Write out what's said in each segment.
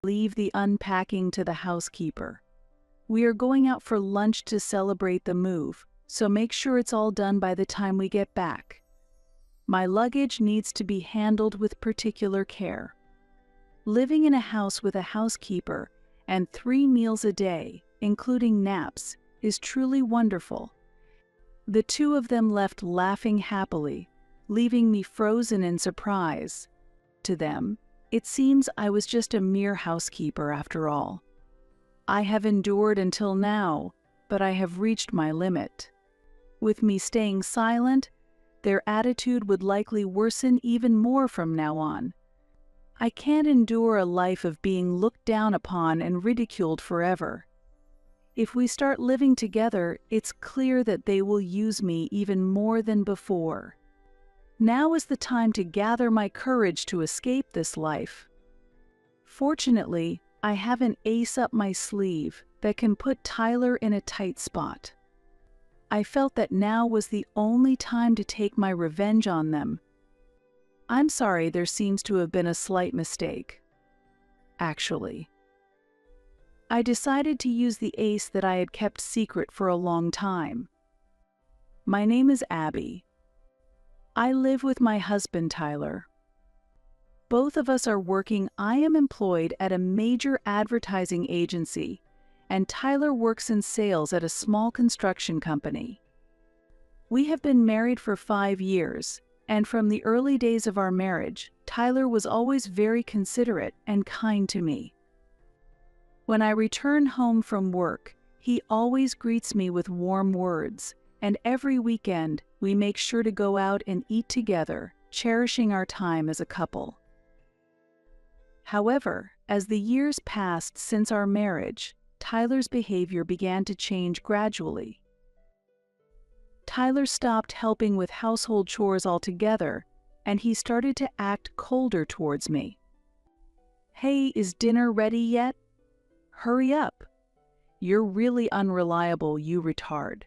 Leave the unpacking to the housekeeper. We are going out for lunch to celebrate the move, so make sure it's all done by the time we get back. My luggage needs to be handled with particular care. Living in a house with a housekeeper and 3 meals a day, including naps, is truly wonderful. The two of them left laughing happily, leaving me frozen in surprise. To them, it seems I was just a mere housekeeper after all. I have endured until now, but I have reached my limit. With me staying silent, their attitude would likely worsen even more from now on. I can't endure a life of being looked down upon and ridiculed forever. If we start living together, it's clear that they will use me even more than before. Now is the time to gather my courage to escape this life. Fortunately, I have an ace up my sleeve that can put Tyler in a tight spot. I felt that now was the only time to take my revenge on them. I'm sorry, there seems to have been a slight mistake. Actually, I decided to use the ace that I had kept secret for a long time. My name is Abby. I live with my husband, Tyler. Both of us are working. I am employed at a major advertising agency, and Tyler works in sales at a small construction company. We have been married for 5 years, and from the early days of our marriage, Tyler was always very considerate and kind to me. When I return home from work, he always greets me with warm words, and every weekend we make sure to go out and eat together, cherishing our time as a couple. However, as the years passed since our marriage, Tyler's behavior began to change gradually. Tyler stopped helping with household chores altogether, and he started to act colder towards me. "Hey, is dinner ready yet? Hurry up. You're really unreliable, you retard."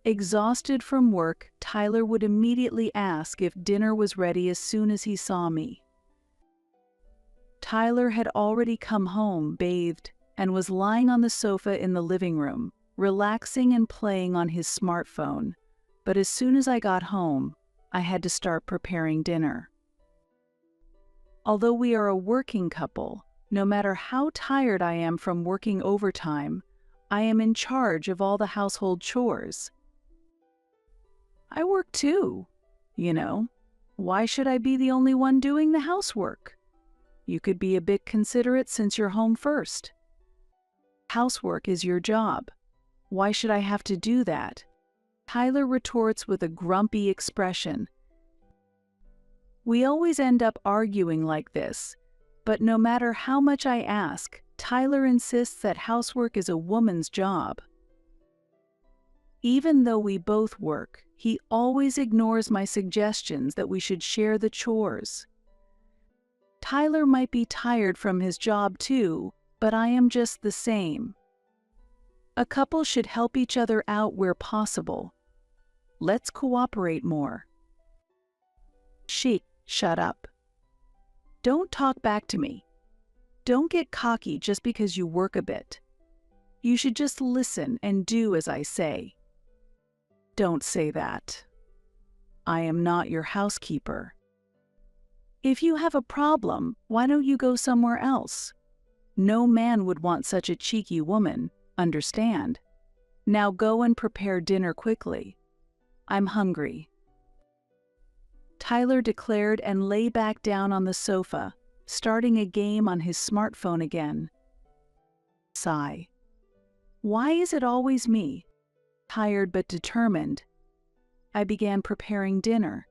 Exhausted from work, Tyler would immediately ask if dinner was ready as soon as he saw me. Tyler had already come home, bathed, and was lying on the sofa in the living room, relaxing and playing on his smartphone. But as soon as I got home, I had to start preparing dinner. Although we are a working couple, no matter how tired I am from working overtime, I am in charge of all the household chores. I work too, you know. Why should I be the only one doing the housework? You could be a bit considerate since you're home first. Housework is your job. Why should I have to do that? Tyler retorts with a grumpy expression. We always end up arguing like this, but no matter how much I ask, Tyler insists that housework is a woman's job. Even though we both work, he always ignores my suggestions that we should share the chores. Tyler might be tired from his job too, but I am just the same. A couple should help each other out where possible. Let's cooperate more. Shut up. Don't talk back to me. Don't get cocky just because you work a bit. You should just listen and do as I say. Don't say that. I am not your housekeeper. If you have a problem, why don't you go somewhere else? No man would want such a cheeky woman, understand? Now go and prepare dinner quickly. I'm hungry. Tyler declared and lay back down on the sofa, starting a game on his smartphone again. Sigh. Why is it always me? Tired but determined, I began preparing dinner.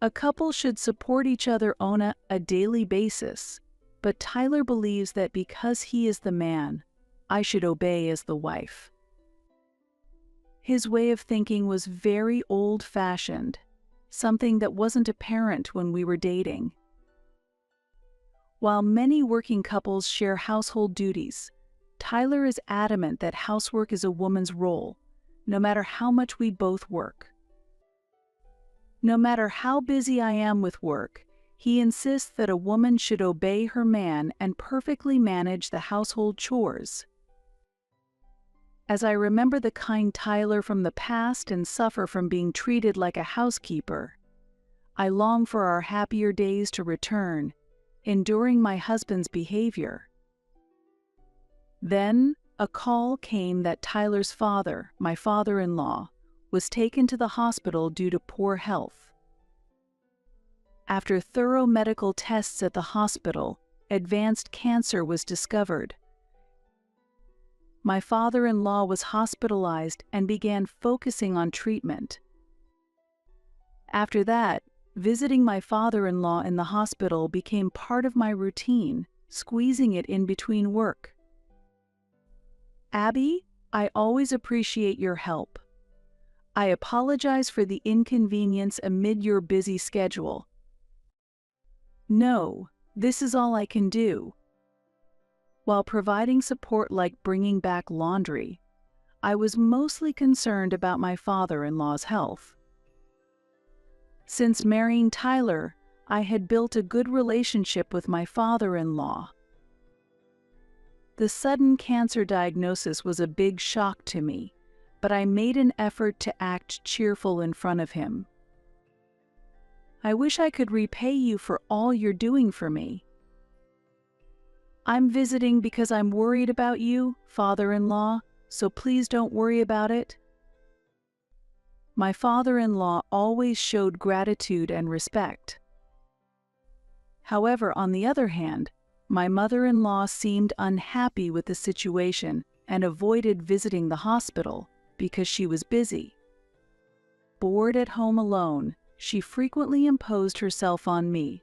A couple should support each other on a daily basis, but Tyler believes that because he is the man, I should obey as the wife. His way of thinking was very old-fashioned, something that wasn't apparent when we were dating. While many working couples share household duties, Tyler is adamant that housework is a woman's role, no matter how much we both work. No matter how busy I am with work, He insists that a woman should obey her man and perfectly manage the household chores. As I remember the kind Tyler from the past and suffer from being treated like a housekeeper, I long for our happier days to return, enduring my husband's behavior. Then, a call came that Tyler's father, my father-in-law, was taken to the hospital due to poor health. After thorough medical tests at the hospital, advanced cancer was discovered. My father-in-law was hospitalized and began focusing on treatment. After that, visiting my father-in-law in the hospital became part of my routine, squeezing it in between work. Abby, I always appreciate your help. I apologize for the inconvenience amid your busy schedule. No, this is all I can do. While providing support like bringing back laundry, I was mostly concerned about my father-in-law's health. Since marrying Tyler, I had built a good relationship with my father-in-law. The sudden cancer diagnosis was a big shock to me, but I made an effort to act cheerful in front of him. I wish I could repay you for all you're doing for me. I'm visiting because I'm worried about you, father-in-law, so please don't worry about it. My father-in-law always showed gratitude and respect. However, on the other hand, my mother-in-law seemed unhappy with the situation and avoided visiting the hospital because she was busy. Bored at home alone, she frequently imposed herself on me.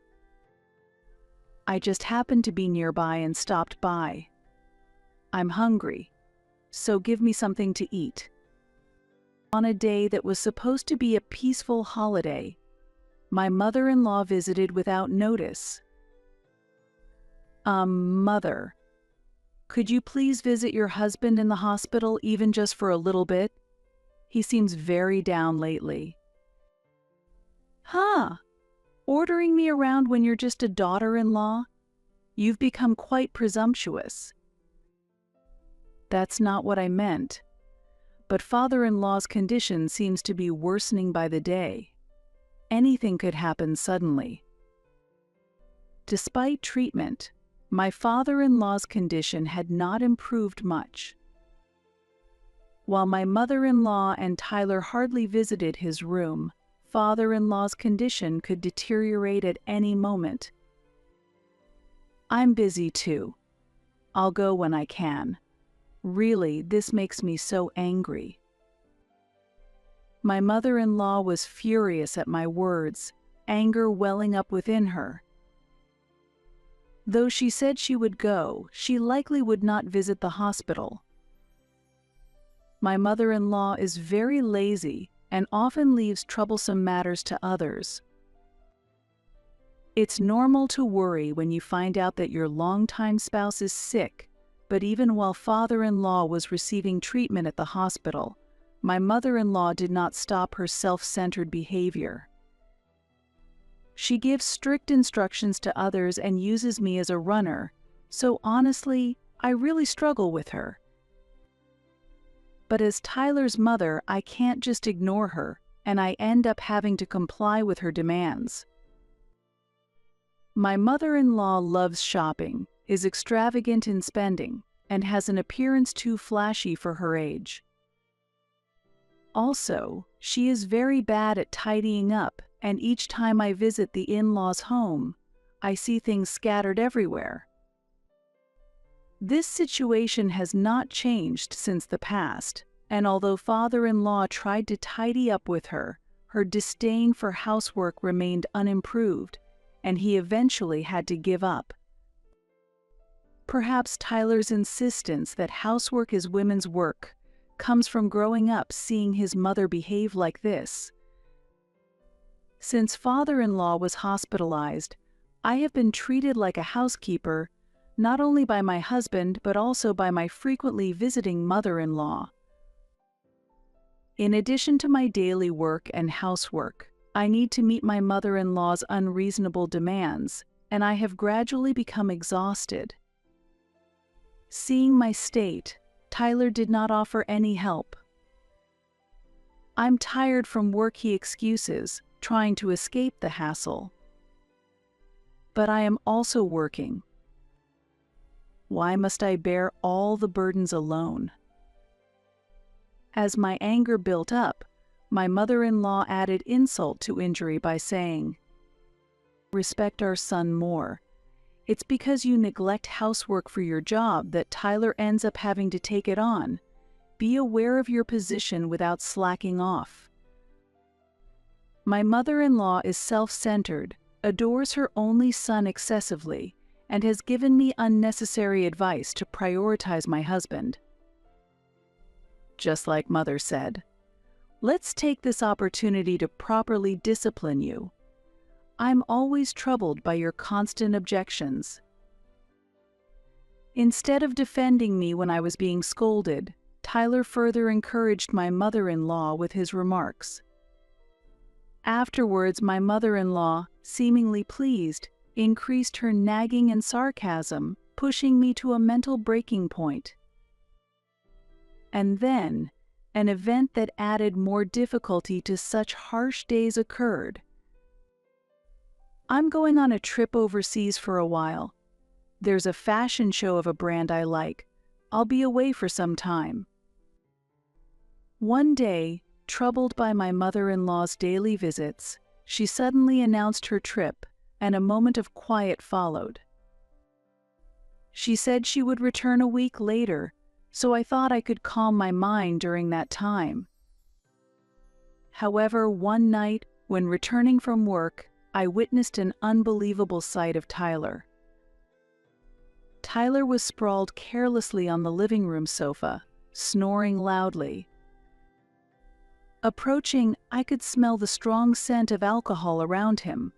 I just happened to be nearby and stopped by. I'm hungry, so give me something to eat. On a day that was supposed to be a peaceful holiday, my mother-in-law visited without notice. Mother, could you please visit your husband in the hospital even just for a little bit? He seems very down lately. Huh? Ordering me around when you're just a daughter-in-law? You've become quite presumptuous. That's not what I meant. But father-in-law's condition seems to be worsening by the day. Anything could happen suddenly. Despite treatment, my father-in-law's condition had not improved much. While my mother-in-law and Tyler hardly visited his room, father-in-law's condition could deteriorate at any moment. I'm busy too. I'll go when I can. Really, this makes me so angry. My mother-in-law was furious at my words, anger welling up within her. Though she said she would go, she likely would not visit the hospital. My mother-in-law is very lazy and often leaves troublesome matters to others. It's normal to worry when you find out that your longtime spouse is sick, but even while father-in-law was receiving treatment at the hospital, my mother-in-law did not stop her self-centered behavior. She gives strict instructions to others and uses me as a runner, so honestly, I really struggle with her. But as Tyler's mother, I can't just ignore her, and I end up having to comply with her demands. My mother-in-law loves shopping, is extravagant in spending, and has an appearance too flashy for her age. Also, she is very bad at tidying up, and each time I visit the in-laws' home, I see things scattered everywhere. This situation has not changed since the past, and although father-in-law tried to tidy up with her, her disdain for housework remained unimproved, and he eventually had to give up. Perhaps Tyler's insistence that housework is women's work comes from growing up seeing his mother behave like this. Since father-in-law was hospitalized, I have been treated like a housekeeper, not only by my husband but also by my frequently visiting mother-in-law. In addition to my daily work and housework, I need to meet my mother-in-law's unreasonable demands, and I have gradually become exhausted. Seeing my state, Tyler did not offer any help. I'm tired from work, he excuses, trying to escape the hassle. But I am also working. Why must I bear all the burdens alone? As my anger built up, my mother-in-law added insult to injury by saying, "Respect our son more. It's because you neglect housework for your job that Tyler ends up having to take it on. Be aware of your position without slacking off." My mother-in-law is self-centered, adores her only son excessively, and has given me unnecessary advice to prioritize my husband. Just like Mother said, "Let's take this opportunity to properly discipline you. I'm always troubled by your constant objections." Instead of defending me when I was being scolded, Tyler further encouraged my mother-in-law with his remarks. Afterwards, my mother-in-law, seemingly pleased, increased her nagging and sarcasm, pushing me to a mental breaking point. And then, an event that added more difficulty to such harsh days occurred. I'm going on a trip overseas for a while. There's a fashion show of a brand I like. I'll be away for some time. One day, troubled by my mother-in-law's daily visits, she suddenly announced her trip, and a moment of quiet followed. She said she would return a week later, so I thought I could calm my mind during that time. However, one night, when returning from work, I witnessed an unbelievable sight of Tyler. Tyler was sprawled carelessly on the living room sofa, snoring loudly. Approaching, I could smell the strong scent of alcohol around him.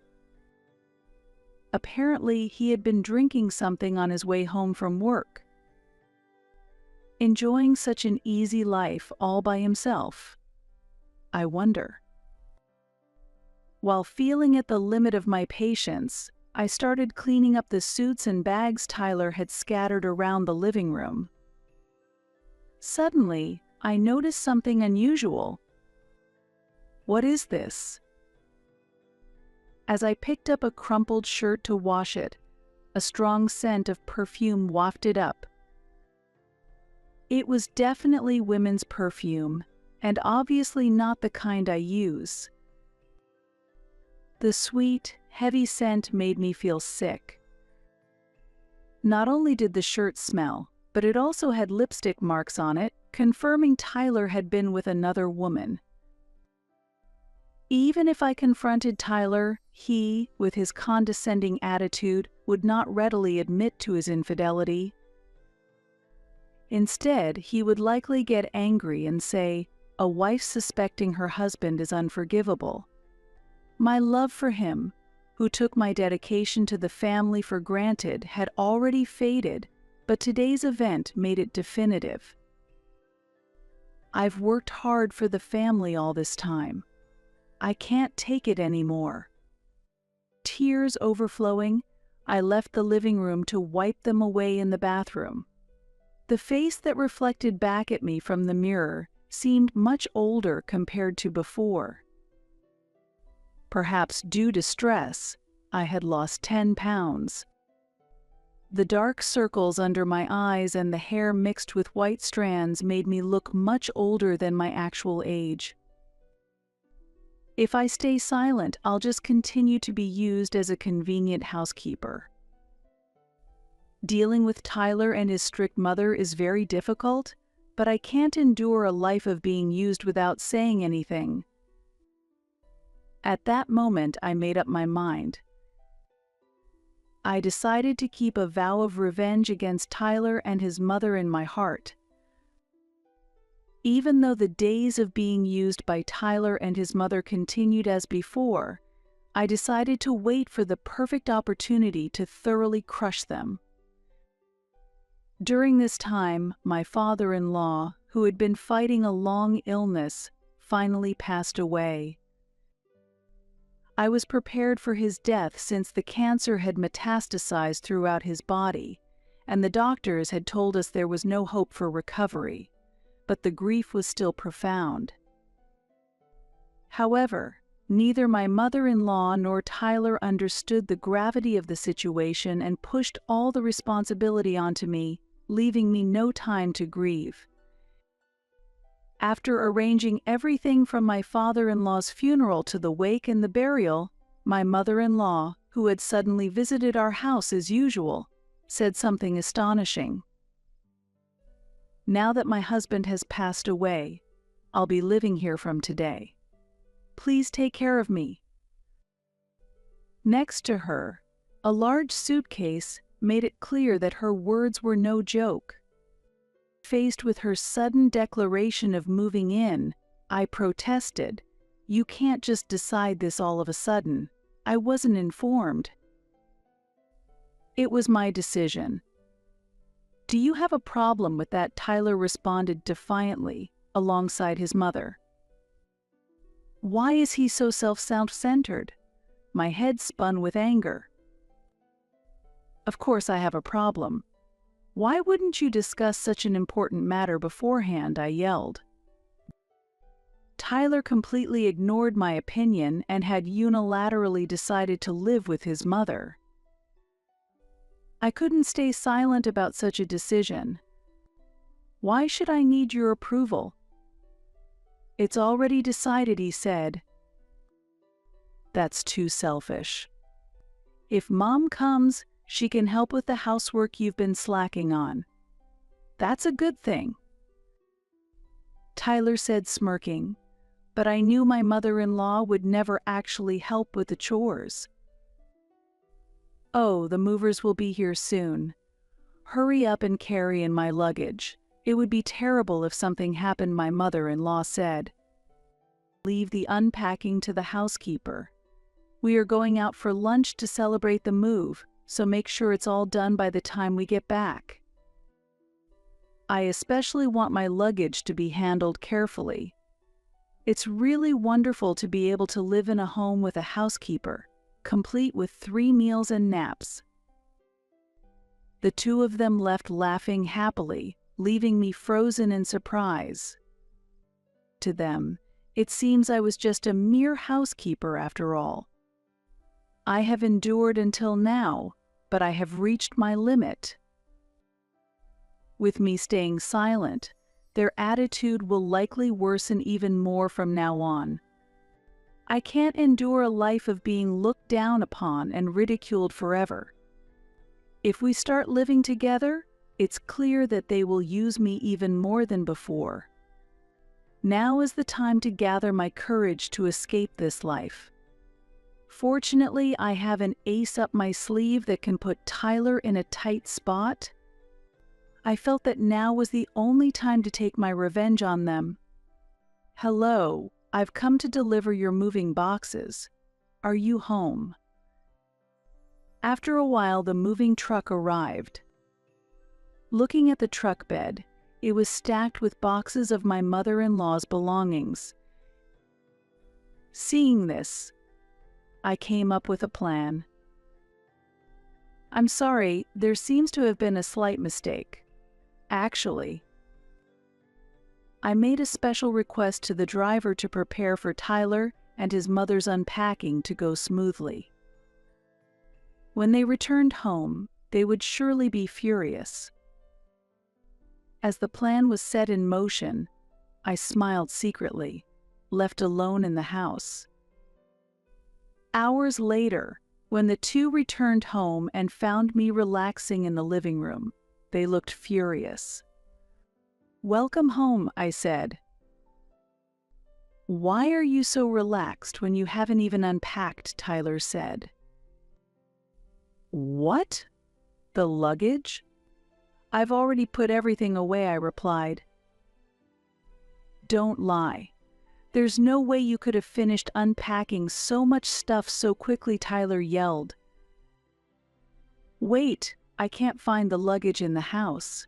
Apparently, he had been drinking something on his way home from work. Enjoying such an easy life all by himself? I wonder. While feeling at the limit of my patience, I started cleaning up the suits and bags Tyler had scattered around the living room. Suddenly, I noticed something unusual. "What is this?" As I picked up a crumpled shirt to wash it, a strong scent of perfume wafted up. It was definitely women's perfume, and obviously not the kind I use. The sweet, heavy scent made me feel sick. Not only did the shirt smell, but it also had lipstick marks on it, confirming Tyler had been with another woman. Even if I confronted Tyler, he, with his condescending attitude, would not readily admit to his infidelity. Instead, he would likely get angry and say, "A wife suspecting her husband is unforgivable." My love for him, who took my dedication to the family for granted, had already faded, but today's event made it definitive. I've worked hard for the family all this time. I can't take it anymore. Tears overflowing, I left the living room to wipe them away in the bathroom. The face that reflected back at me from the mirror seemed much older compared to before. Perhaps due to stress, I had lost 10 pounds. The dark circles under my eyes and the hair mixed with white strands made me look much older than my actual age. If I stay silent, I'll just continue to be used as a convenient housekeeper. Dealing with Tyler and his strict mother is very difficult, but I can't endure a life of being used without saying anything. At that moment, I made up my mind. I decided to keep a vow of revenge against Tyler and his mother in my heart. Even though the days of being used by Tyler and his mother continued as before, I decided to wait for the perfect opportunity to thoroughly crush them. During this time, my father-in-law, who had been fighting a long illness, finally passed away. I was prepared for his death since the cancer had metastasized throughout his body, and the doctors had told us there was no hope for recovery, but the grief was still profound. However, neither my mother-in-law nor Tyler understood the gravity of the situation and pushed all the responsibility onto me, leaving me no time to grieve. After arranging everything from my father-in-law's funeral to the wake and the burial, my mother-in-law, who had suddenly visited our house as usual, said something astonishing. "Now that my husband has passed away, I'll be living here from today. Please take care of me." Next to her, a large suitcase made it clear that her words were no joke. Faced with her sudden declaration of moving in, I protested. "You can't just decide this all of a sudden. I wasn't informed." "It was my decision." "Do you have a problem with that?" Tyler responded defiantly, alongside his mother. "Why is he so self-centered?" My head spun with anger. "Of course I have a problem. Why wouldn't you discuss such an important matter beforehand?" I yelled. Tyler completely ignored my opinion and had unilaterally decided to live with his mother. I couldn't stay silent about such a decision. "Why should I need your approval?" "It's already decided," he said. "That's too selfish. If Mom comes, she can help with the housework you've been slacking on. That's a good thing," Tyler said, smirking, but I knew my mother-in-law would never actually help with the chores. "Oh, the movers will be here soon. Hurry up and carry in my luggage. It would be terrible if something happened," my mother-in-law said. "Leave the unpacking to the housekeeper. We are going out for lunch to celebrate the move, so make sure it's all done by the time we get back. I especially want my luggage to be handled carefully. It's really wonderful to be able to live in a home with a housekeeper, complete with 3 meals and naps." The two of them left laughing happily, leaving me frozen in surprise. To them, it seems I was just a mere housekeeper after all. I have endured until now, but I have reached my limit. With me staying silent, their attitude will likely worsen even more from now on. I can't endure a life of being looked down upon and ridiculed forever. If we start living together, it's clear that they will use me even more than before. Now is the time to gather my courage to escape this life. Fortunately, I have an ace up my sleeve that can put Tyler in a tight spot. I felt that now was the only time to take my revenge on them. "Hello, I've come to deliver your moving boxes. Are you home?" After a while, the moving truck arrived. Looking at the truck bed, it was stacked with boxes of my mother-in-law's belongings. Seeing this, I came up with a plan. "I'm sorry, there seems to have been a slight mistake. Actually, I made a special request to the driver to prepare for Tyler and his mother's unpacking to go smoothly. When they returned home, they would surely be furious." As the plan was set in motion, I smiled secretly, left alone in the house. Hours later, when the two returned home and found me relaxing in the living room, they looked furious. "Welcome home," I said. "Why are you so relaxed when you haven't even unpacked?" Tyler said. "What? The luggage?" "I've already put everything away," I replied. "Don't lie. There's no way you could have finished unpacking so much stuff so quickly," Tyler yelled. "Wait, I can't find the luggage in the house.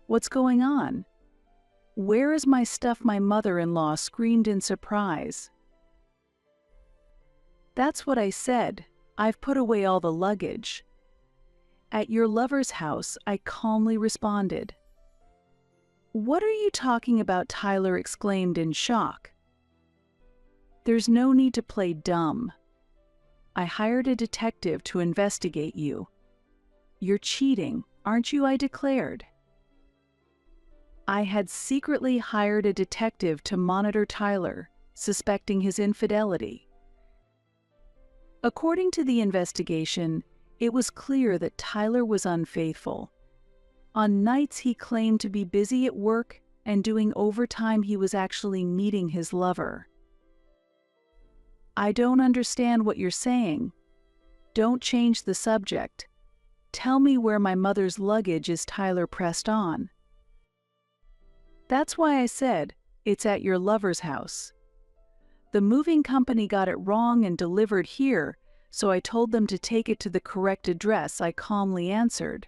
What's going on? Where is my stuff?" my mother-in-law screamed in surprise. That's what I said. I've put away all the luggage. At your lover's house, I calmly responded. What are you talking about? Tyler exclaimed in shock. There's no need to play dumb. I hired a detective to investigate you. You're cheating, aren't you? I declared. I had secretly hired a detective to monitor Tyler, suspecting his infidelity. According to the investigation, it was clear that Tyler was unfaithful. On nights he claimed to be busy at work, and doing overtime he was actually meeting his lover. I don't understand what you're saying. Don't change the subject. Tell me where my mother's luggage is. Tyler pressed on. That's why I said, it's at your lover's house. The moving company got it wrong and delivered here, so I told them to take it to the correct address. I calmly answered.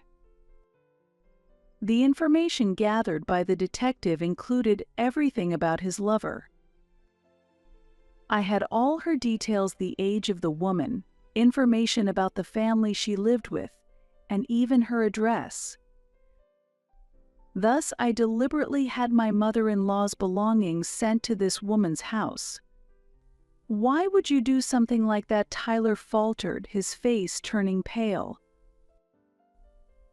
The information gathered by the detective included everything about his lover. I had all her details: the age of the woman, information about the family she lived with, and even her address. Thus, I deliberately had my mother-in-law's belongings sent to this woman's house. Why would you do something like that? Tyler faltered, his face turning pale.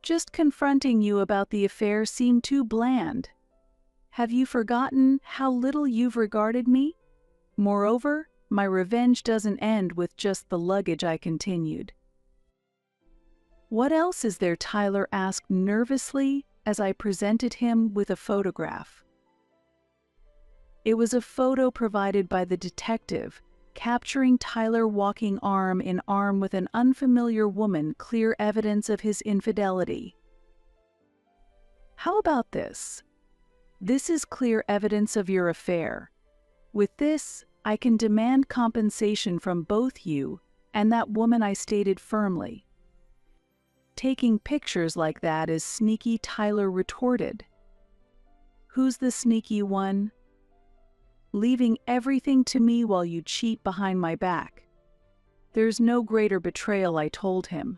Just confronting you about the affair seemed too bland. Have you forgotten how little you've regarded me? Moreover, my revenge doesn't end with just the luggage. I continued. What else is there? Tyler asked nervously as I presented him with a photograph. It was a photo provided by the detective, capturing Tyler walking arm in arm with an unfamiliar woman, clear evidence of his infidelity. How about this? This is clear evidence of your affair. With this, I can demand compensation from both you and that woman, I stated firmly. Taking pictures like that is sneaky, Tyler retorted. Who's the sneaky one? Leaving everything to me while you cheat behind my back. There's no greater betrayal, I told him.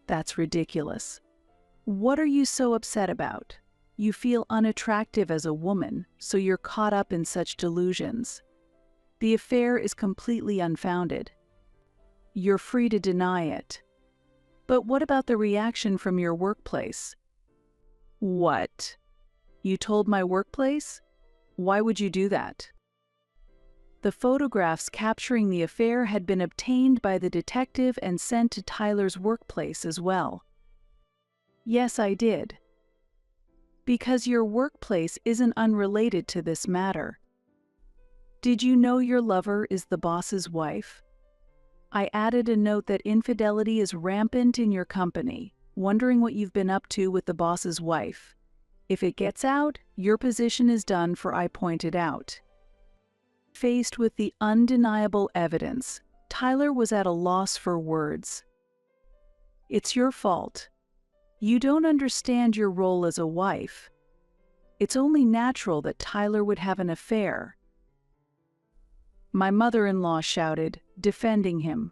That's ridiculous. What are you so upset about? You feel unattractive as a woman, so you're caught up in such delusions. The affair is completely unfounded. You're free to deny it. But what about the reaction from your workplace? What? You told my workplace? Why would you do that? The photographs capturing the affair had been obtained by the detective and sent to Tyler's workplace as well. Yes, I did. Because your workplace isn't unrelated to this matter. Did you know your lover is the boss's wife? I added a note that infidelity is rampant in your company, wondering what you've been up to with the boss's wife. If it gets out, your position is done for, I pointed out. Faced with the undeniable evidence, Tyler was at a loss for words. It's your fault. You don't understand your role as a wife. It's only natural that Tyler would have an affair. My mother-in-law shouted, defending him.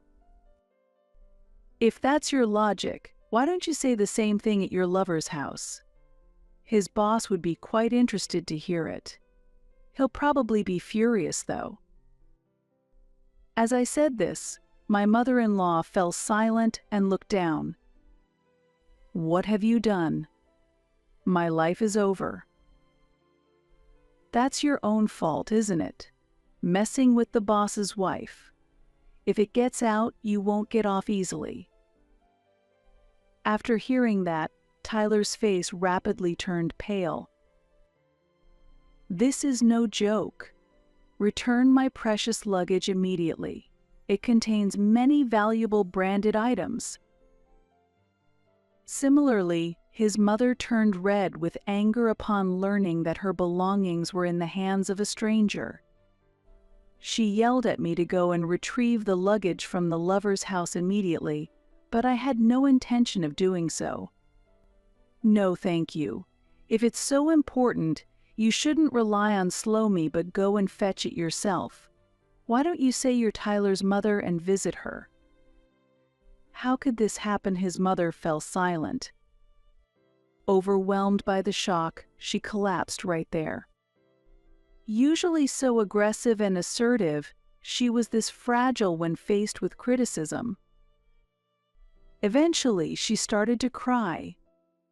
If that's your logic, why don't you say the same thing at your lover's house? His boss would be quite interested to hear it. He'll probably be furious, though. As I said this, my mother-in-law fell silent and looked down. What have you done? My life is over. That's your own fault, isn't it? Messing with the boss's wife. If it gets out, you won't get off easily. After hearing that, Tyler's face rapidly turned pale. This is no joke. Return my precious luggage immediately. It contains many valuable branded items. Similarly, his mother turned red with anger upon learning that her belongings were in the hands of a stranger. She yelled at me to go and retrieve the luggage from the lover's house immediately, but I had no intention of doing so. No, thank you. If it's so important, you shouldn't rely on Slow Me but go and fetch it yourself. Why don't you say you're Tyler's mother and visit her? How could this happen? His mother fell silent. Overwhelmed by the shock, she collapsed right there. Usually so aggressive and assertive, she was this fragile when faced with criticism. Eventually, she started to cry.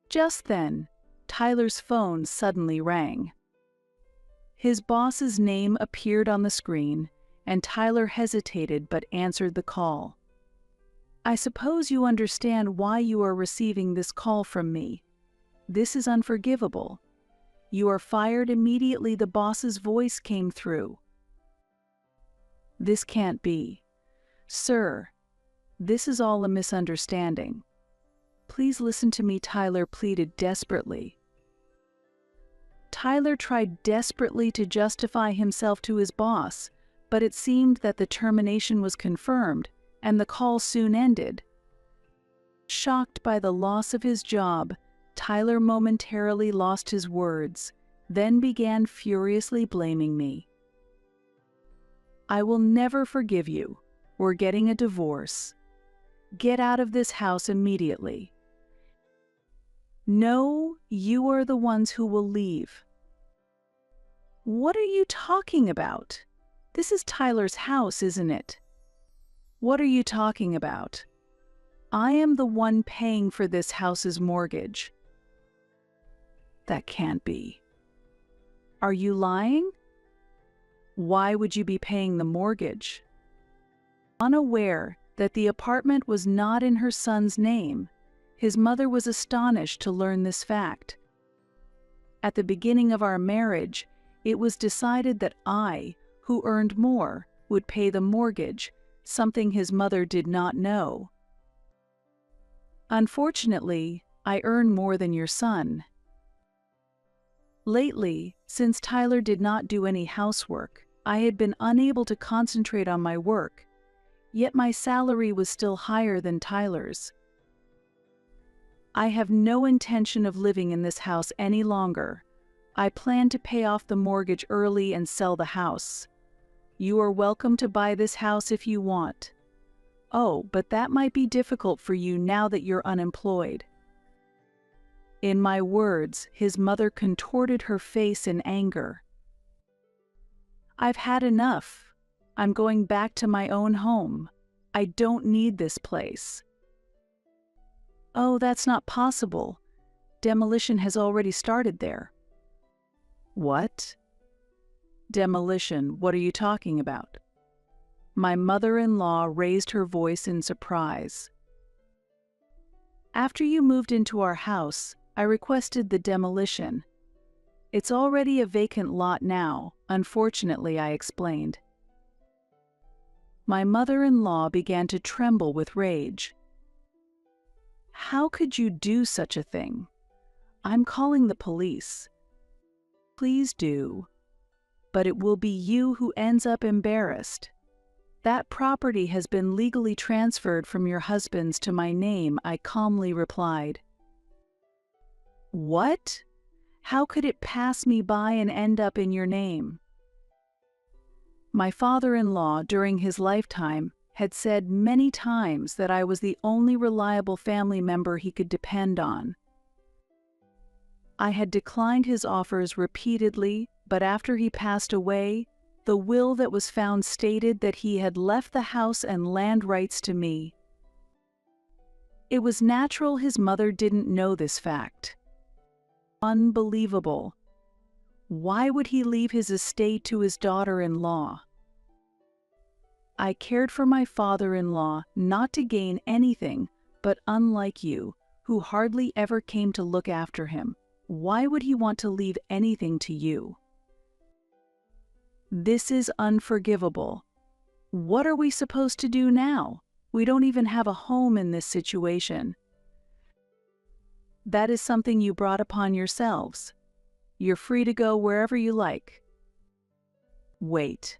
Just then, Tyler's phone suddenly rang. His boss's name appeared on the screen, and Tyler hesitated but answered the call. "I suppose you understand why you are receiving this call from me. This is unforgivable. You are fired immediately." The boss's voice came through. "This can't be. Sir, this is all a misunderstanding. Please listen to me," Tyler pleaded desperately. Tyler tried desperately to justify himself to his boss, but it seemed that the termination was confirmed, and the call soon ended. Shocked by the loss of his job, Tyler momentarily lost his words, then began furiously blaming me. "I will never forgive you. We're getting a divorce. Get out of this house immediately. No, you are the ones who will leave." "What are you talking about? This is Tyler's house, isn't it?" "What are you talking about? I am the one paying for this house's mortgage." "That can't be. Are you lying? Why would you be paying the mortgage?" Unaware that the apartment was not in her son's name, his mother was astonished to learn this fact. At the beginning of our marriage, it was decided that I, who earned more, would pay the mortgage, something his mother did not know. "Unfortunately, I earn more than your son." Lately, since Tyler did not do any housework, I had been unable to concentrate on my work, yet my salary was still higher than Tyler's. "I have no intention of living in this house any longer. I plan to pay off the mortgage early and sell the house. You are welcome to buy this house if you want. Oh, but that might be difficult for you now that you're unemployed." In my words, his mother contorted her face in anger. "I've had enough. I'm going back to my own home. I don't need this place." "Oh, that's not possible. Demolition has already started there." "What? Demolition? What are you talking about?" My mother-in-law raised her voice in surprise. "After you moved into our house, I requested the demolition. It's already a vacant lot now, unfortunately," I explained. My mother-in-law began to tremble with rage. "How could you do such a thing? I'm calling the police." "Please do. But it will be you who ends up embarrassed. That property has been legally transferred from your husband's to my name," I calmly replied. "What? How could it pass me by and end up in your name?" My father-in-law, during his lifetime, had said many times that I was the only reliable family member he could depend on. I had declined his offers repeatedly, but after he passed away, the will that was found stated that he had left the house and land rights to me. It was natural his mother didn't know this fact. Unbelievable. Why would he leave his estate to his daughter-in-law? I cared for my father-in-law not to gain anything, but unlike you, who hardly ever came to look after him, why would he want to leave anything to you? This is unforgivable. What are we supposed to do now? We don't even have a home in this situation. That is something you brought upon yourselves. You're free to go wherever you like. Wait.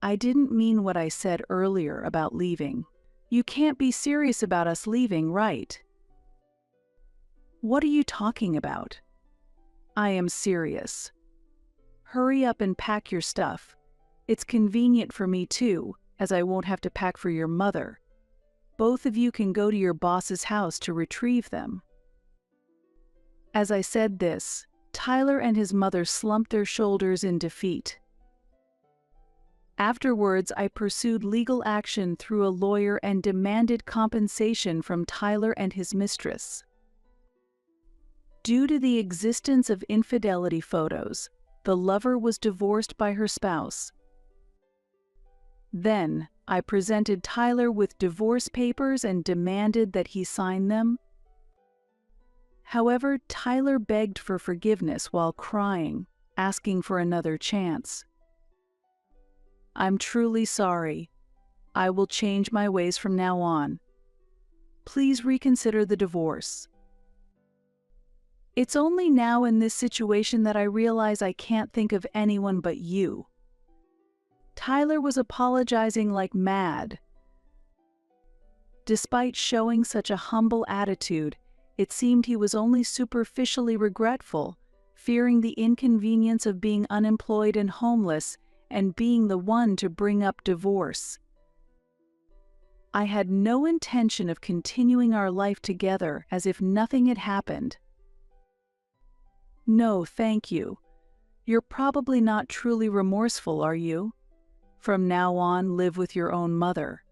I didn't mean what I said earlier about leaving. You can't be serious about us leaving, right? What are you talking about? I am serious. Hurry up and pack your stuff. It's convenient for me too, as I won't have to pack for your mother. Both of you can go to your boss's house to retrieve them." As I said this, Tyler and his mother slumped their shoulders in defeat. Afterwards, I pursued legal action through a lawyer and demanded compensation from Tyler and his mistress. Due to the existence of infidelity photos, the lover was divorced by her spouse. Then, I presented Tyler with divorce papers and demanded that he sign them. However, Tyler begged for forgiveness while crying, asking for another chance. "I'm truly sorry. I will change my ways from now on. Please reconsider the divorce. It's only now in this situation that I realize I can't think of anyone but you." Tyler was apologizing like mad. Despite showing such a humble attitude, it seemed he was only superficially regretful, fearing the inconvenience of being unemployed and homeless and being the one to bring up divorce. I had no intention of continuing our life together as if nothing had happened. "No, thank you. You're probably not truly remorseful, are you? From now on, live with your own mother.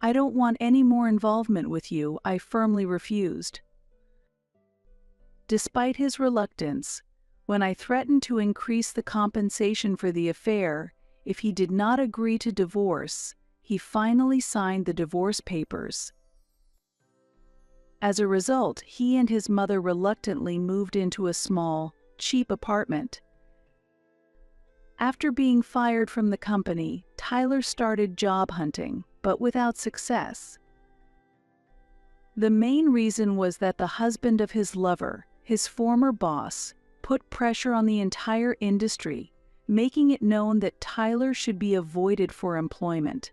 I don't want any more involvement with you," I firmly refused. Despite his reluctance, when I threatened to increase the compensation for the affair if he did not agree to divorce, he finally signed the divorce papers. As a result, he and his mother reluctantly moved into a small, cheap apartment. After being fired from the company, Tyler started job hunting, but without success. The main reason was that the husband of his lover, his former boss, put pressure on the entire industry, making it known that Tyler should be avoided for employment.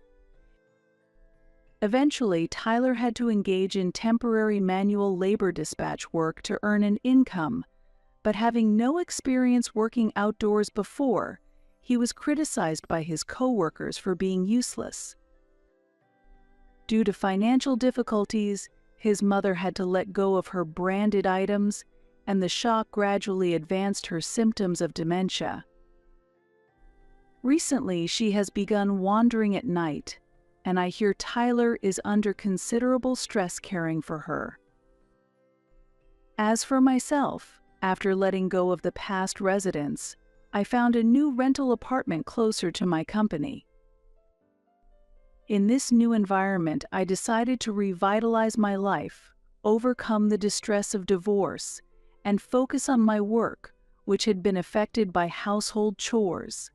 Eventually, Tyler had to engage in temporary manual labor dispatch work to earn an income, but having no experience working outdoors before, he was criticized by his coworkers for being useless. Due to financial difficulties, his mother had to let go of her branded items, and the shock gradually advanced her symptoms of dementia. Recently, she has begun wandering at night, and I hear Tyler is under considerable stress caring for her. As for myself, after letting go of the past residence, I found a new rental apartment closer to my company. In this new environment, I decided to revitalize my life, overcome the distress of divorce, and focus on my work, which had been affected by household chores.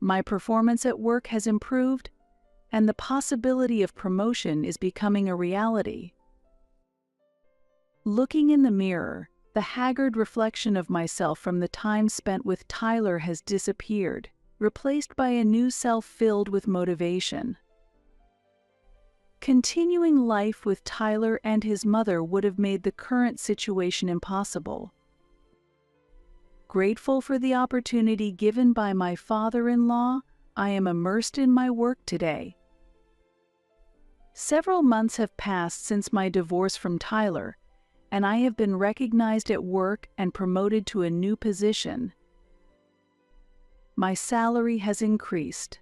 My performance at work has improved, and the possibility of promotion is becoming a reality. Looking in the mirror, the haggard reflection of myself from the time spent with Tyler has disappeared, replaced by a new self filled with motivation. Continuing life with Tyler and his mother would have made the current situation impossible. Grateful for the opportunity given by my father-in-law, I am immersed in my work today. Several months have passed since my divorce from Tyler, and I have been recognized at work and promoted to a new position. My salary has increased,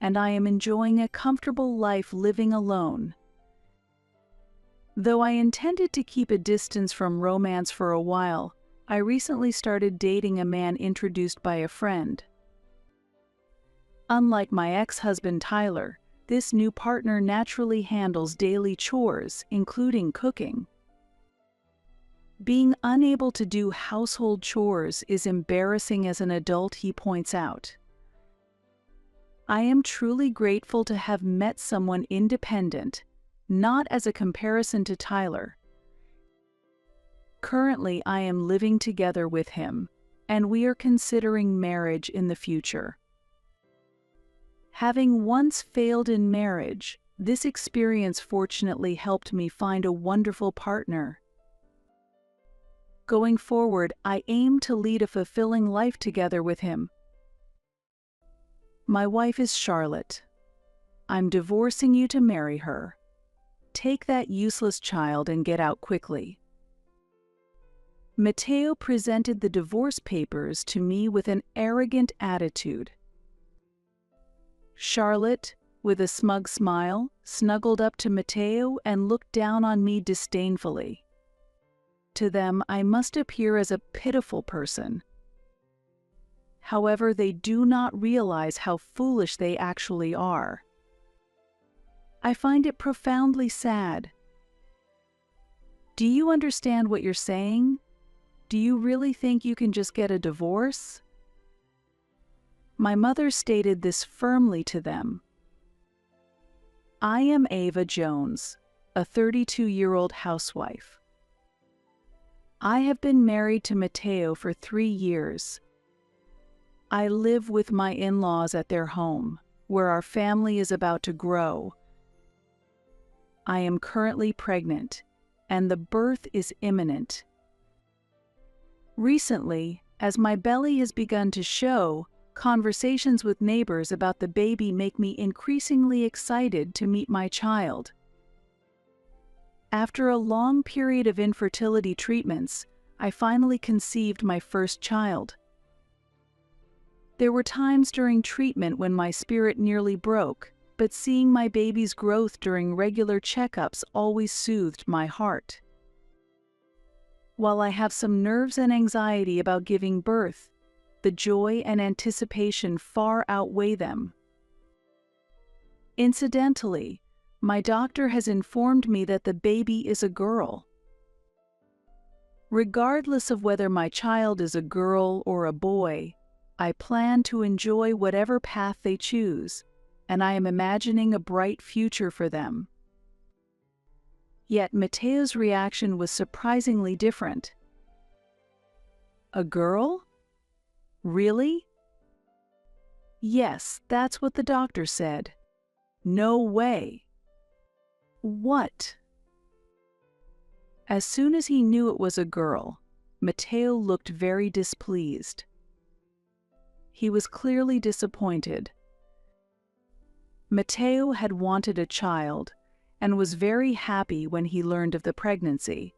and I am enjoying a comfortable life living alone. Though I intended to keep a distance from romance for a while, I recently started dating a man introduced by a friend. Unlike my ex-husband Tyler, this new partner naturally handles daily chores, including cooking. Being unable to do household chores is embarrassing as an adult, he points out. I am truly grateful to have met someone independent, not as a comparison to Tyler. Currently, I am living together with him, and we are considering marriage in the future. Having once failed in marriage, this experience fortunately helped me find a wonderful partner. Going forward, I aim to lead a fulfilling life together with him. My wife is Charlotte. I'm divorcing you to marry her. Take that useless child and get out quickly. Matteo presented the divorce papers to me with an arrogant attitude. Charlotte, with a smug smile, snuggled up to Matteo and looked down on me disdainfully. To them, I must appear as a pitiful person. However, they do not realize how foolish they actually are. I find it profoundly sad. Do you understand what you're saying? Do you really think you can just get a divorce? My mother stated this firmly to them. I am Ava Jones, a 32-year-old housewife. I have been married to Matteo for 3 years. I live with my in-laws at their home, where our family is about to grow. I am currently pregnant, and the birth is imminent. Recently, as my belly has begun to show, conversations with neighbors about the baby make me increasingly excited to meet my child. After a long period of infertility treatments, I finally conceived my first child. There were times during treatment when my spirit nearly broke, but seeing my baby's growth during regular checkups always soothed my heart. While I have some nerves and anxiety about giving birth, the joy and anticipation far outweigh them. Incidentally, my doctor has informed me that the baby is a girl. Regardless of whether my child is a girl or a boy, I plan to enjoy whatever path they choose, and I am imagining a bright future for them. Yet Matteo's reaction was surprisingly different. A girl? Really? Yes, that's what the doctor said. No way. What? As soon as he knew it was a girl, Matteo looked very displeased. He was clearly disappointed. Matteo had wanted a child and was very happy when he learned of the pregnancy.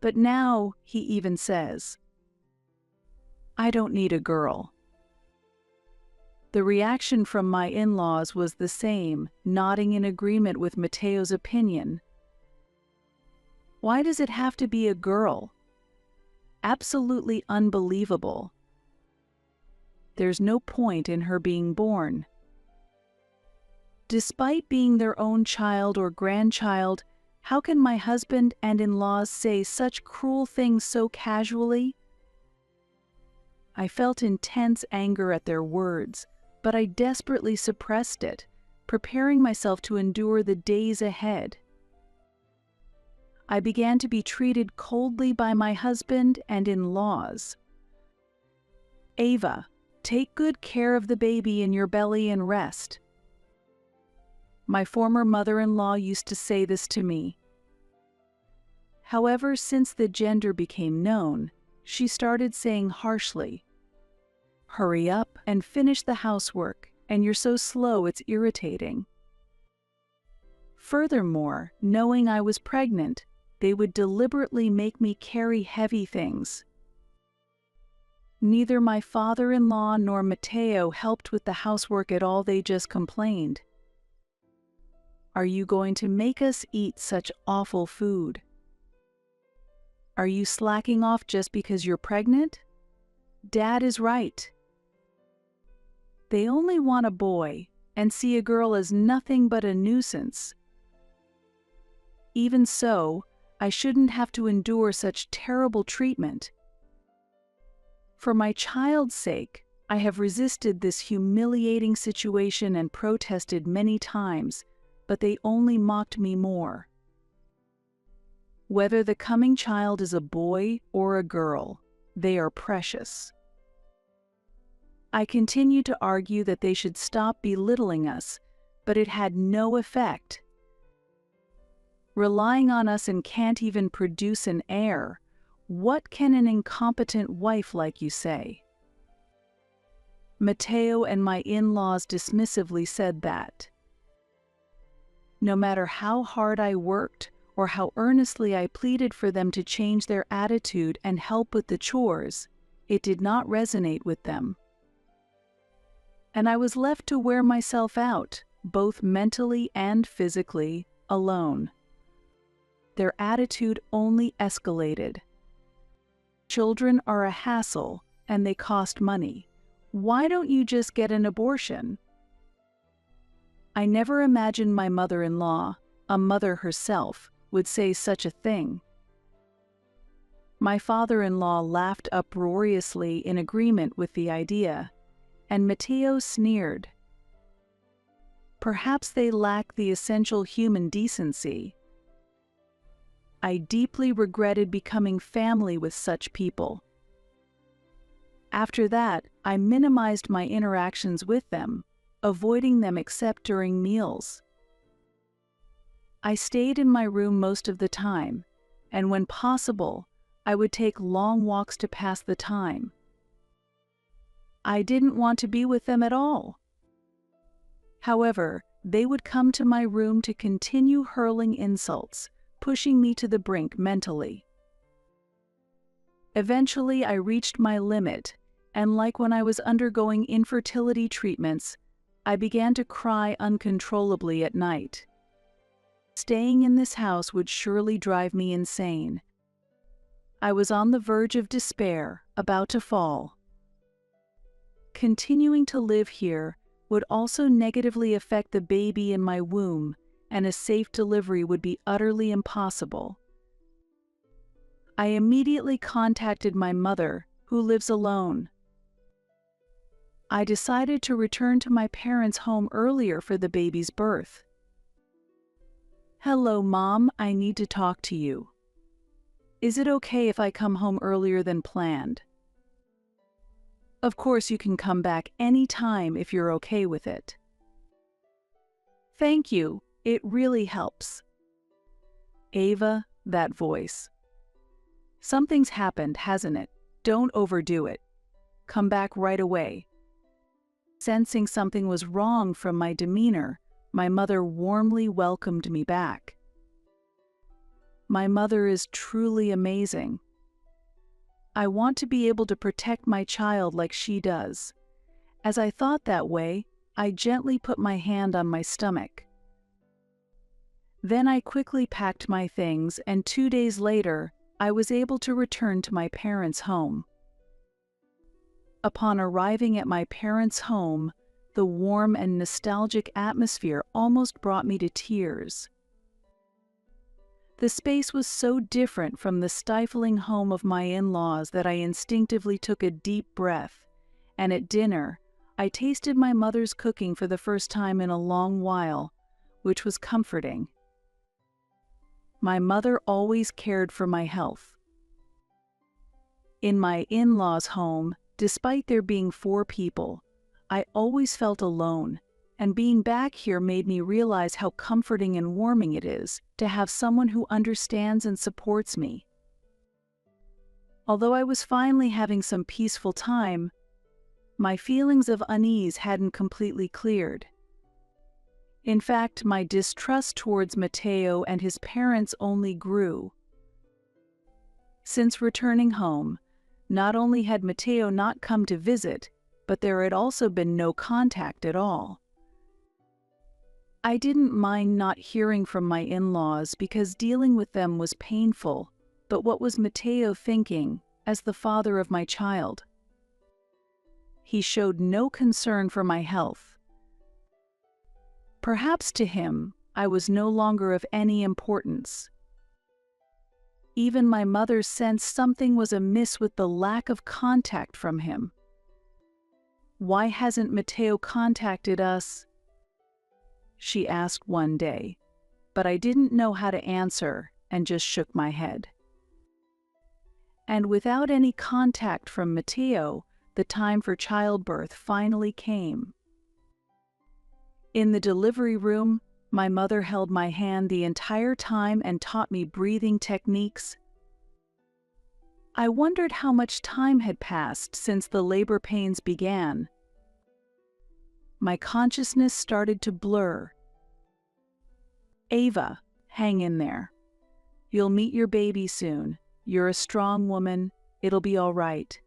But now he even says, I don't need a girl. The reaction from my in-laws was the same, nodding in agreement with Matteo's opinion. Why does it have to be a girl? Absolutely unbelievable. There's no point in her being born. Despite being their own child or grandchild, how can my husband and in-laws say such cruel things so casually? I felt intense anger at their words, but I desperately suppressed it, preparing myself to endure the days ahead. I began to be treated coldly by my husband and in-laws. Ava, take good care of the baby in your belly and rest. My former mother-in-law used to say this to me. However, since the gender became known, she started saying harshly, hurry up and finish the housework, and you're so slow it's irritating. Furthermore, knowing I was pregnant, they would deliberately make me carry heavy things. Neither my father-in-law nor Matteo helped with the housework at all, they just complained. Are you going to make us eat such awful food? Are you slacking off just because you're pregnant? Dad is right. They only want a boy and see a girl as nothing but a nuisance. Even so, I shouldn't have to endure such terrible treatment. For my child's sake, I have resisted this humiliating situation and protested many times, but they only mocked me more. Whether the coming child is a boy or a girl, they are precious. I continued to argue that they should stop belittling us, but it had no effect. Relying on us and can't even produce an heir, what can an incompetent wife like you say? Mateo and my in-laws dismissively said that. No matter how hard I worked or how earnestly I pleaded for them to change their attitude and help with the chores, it did not resonate with them. And I was left to wear myself out, both mentally and physically, alone. Their attitude only escalated. Children are a hassle, and they cost money. Why don't you just get an abortion? I never imagined my mother-in-law, a mother herself, would say such a thing. My father-in-law laughed uproariously in agreement with the idea, and Mateo sneered. Perhaps they lack the essential human decency. I deeply regretted becoming family with such people. After that, I minimized my interactions with them, avoiding them except during meals. I stayed in my room most of the time, and when possible, I would take long walks to pass the time. I didn't want to be with them at all. However, they would come to my room to continue hurling insults, pushing me to the brink mentally. Eventually, I reached my limit, and like when I was undergoing infertility treatments, I began to cry uncontrollably at night. Staying in this house would surely drive me insane. I was on the verge of despair, about to fall. Continuing to live here would also negatively affect the baby in my womb, and a safe delivery would be utterly impossible. I immediately contacted my mother, who lives alone. I decided to return to my parents' home earlier for the baby's birth. "Hello, Mom, I need to talk to you. Is it okay if I come home earlier than planned?" "Of course you can come back any time if you're okay with it." "Thank you, it really helps." Ava, that voice. "Something's happened, hasn't it? Don't overdo it. Come back right away." Sensing something was wrong from my demeanor, my mother warmly welcomed me back. My mother is truly amazing. I want to be able to protect my child like she does. As I thought that way, I gently put my hand on my stomach. Then I quickly packed my things, and 2 days later, I was able to return to my parents' home. Upon arriving at my parents' home, the warm and nostalgic atmosphere almost brought me to tears. The space was so different from the stifling home of my in-laws that I instinctively took a deep breath, and at dinner, I tasted my mother's cooking for the first time in a long while, which was comforting. My mother always cared for my health. In my in-laws' home, despite there being 4 people, I always felt alone, and being back here made me realize how comforting and warming it is to have someone who understands and supports me. Although I was finally having some peaceful time, my feelings of unease hadn't completely cleared. In fact, my distrust towards Mateo and his parents only grew. Since returning home, not only had Mateo not come to visit, but there had also been no contact at all. I didn't mind not hearing from my in-laws because dealing with them was painful, but what was Mateo thinking as the father of my child? He showed no concern for my health. Perhaps to him, I was no longer of any importance. Even my mother sensed something was amiss with the lack of contact from him. "Why hasn't Mateo contacted us?" she asked one day, but I didn't know how to answer and just shook my head. And without any contact from Mateo, the time for childbirth finally came. In the delivery room, my mother held my hand the entire time and taught me breathing techniques. I wondered how much time had passed since the labor pains began, my consciousness started to blur. Ava, hang in there. You'll meet your baby soon. You're a strong woman. It'll be all right.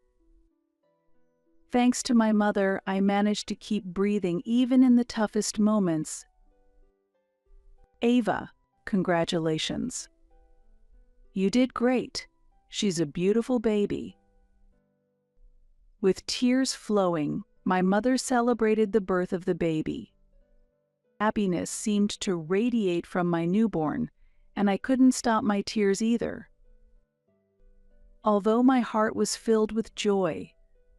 Thanks to my mother, I managed to keep breathing even in the toughest moments. Ava, congratulations. You did great. She's a beautiful baby. With tears flowing, my mother celebrated the birth of the baby. Happiness seemed to radiate from my newborn, and I couldn't stop my tears either. Although my heart was filled with joy,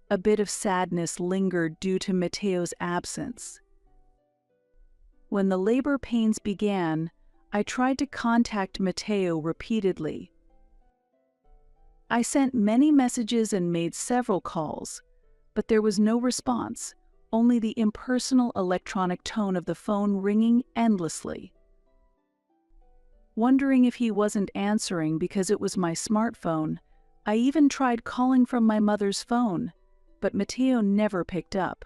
a bit of sadness lingered due to Matteo's absence. When the labor pains began, I tried to contact Matteo repeatedly. I sent many messages and made several calls, but there was no response, only the impersonal electronic tone of the phone ringing endlessly. Wondering if he wasn't answering because it was my smartphone, I even tried calling from my mother's phone, but Matteo never picked up.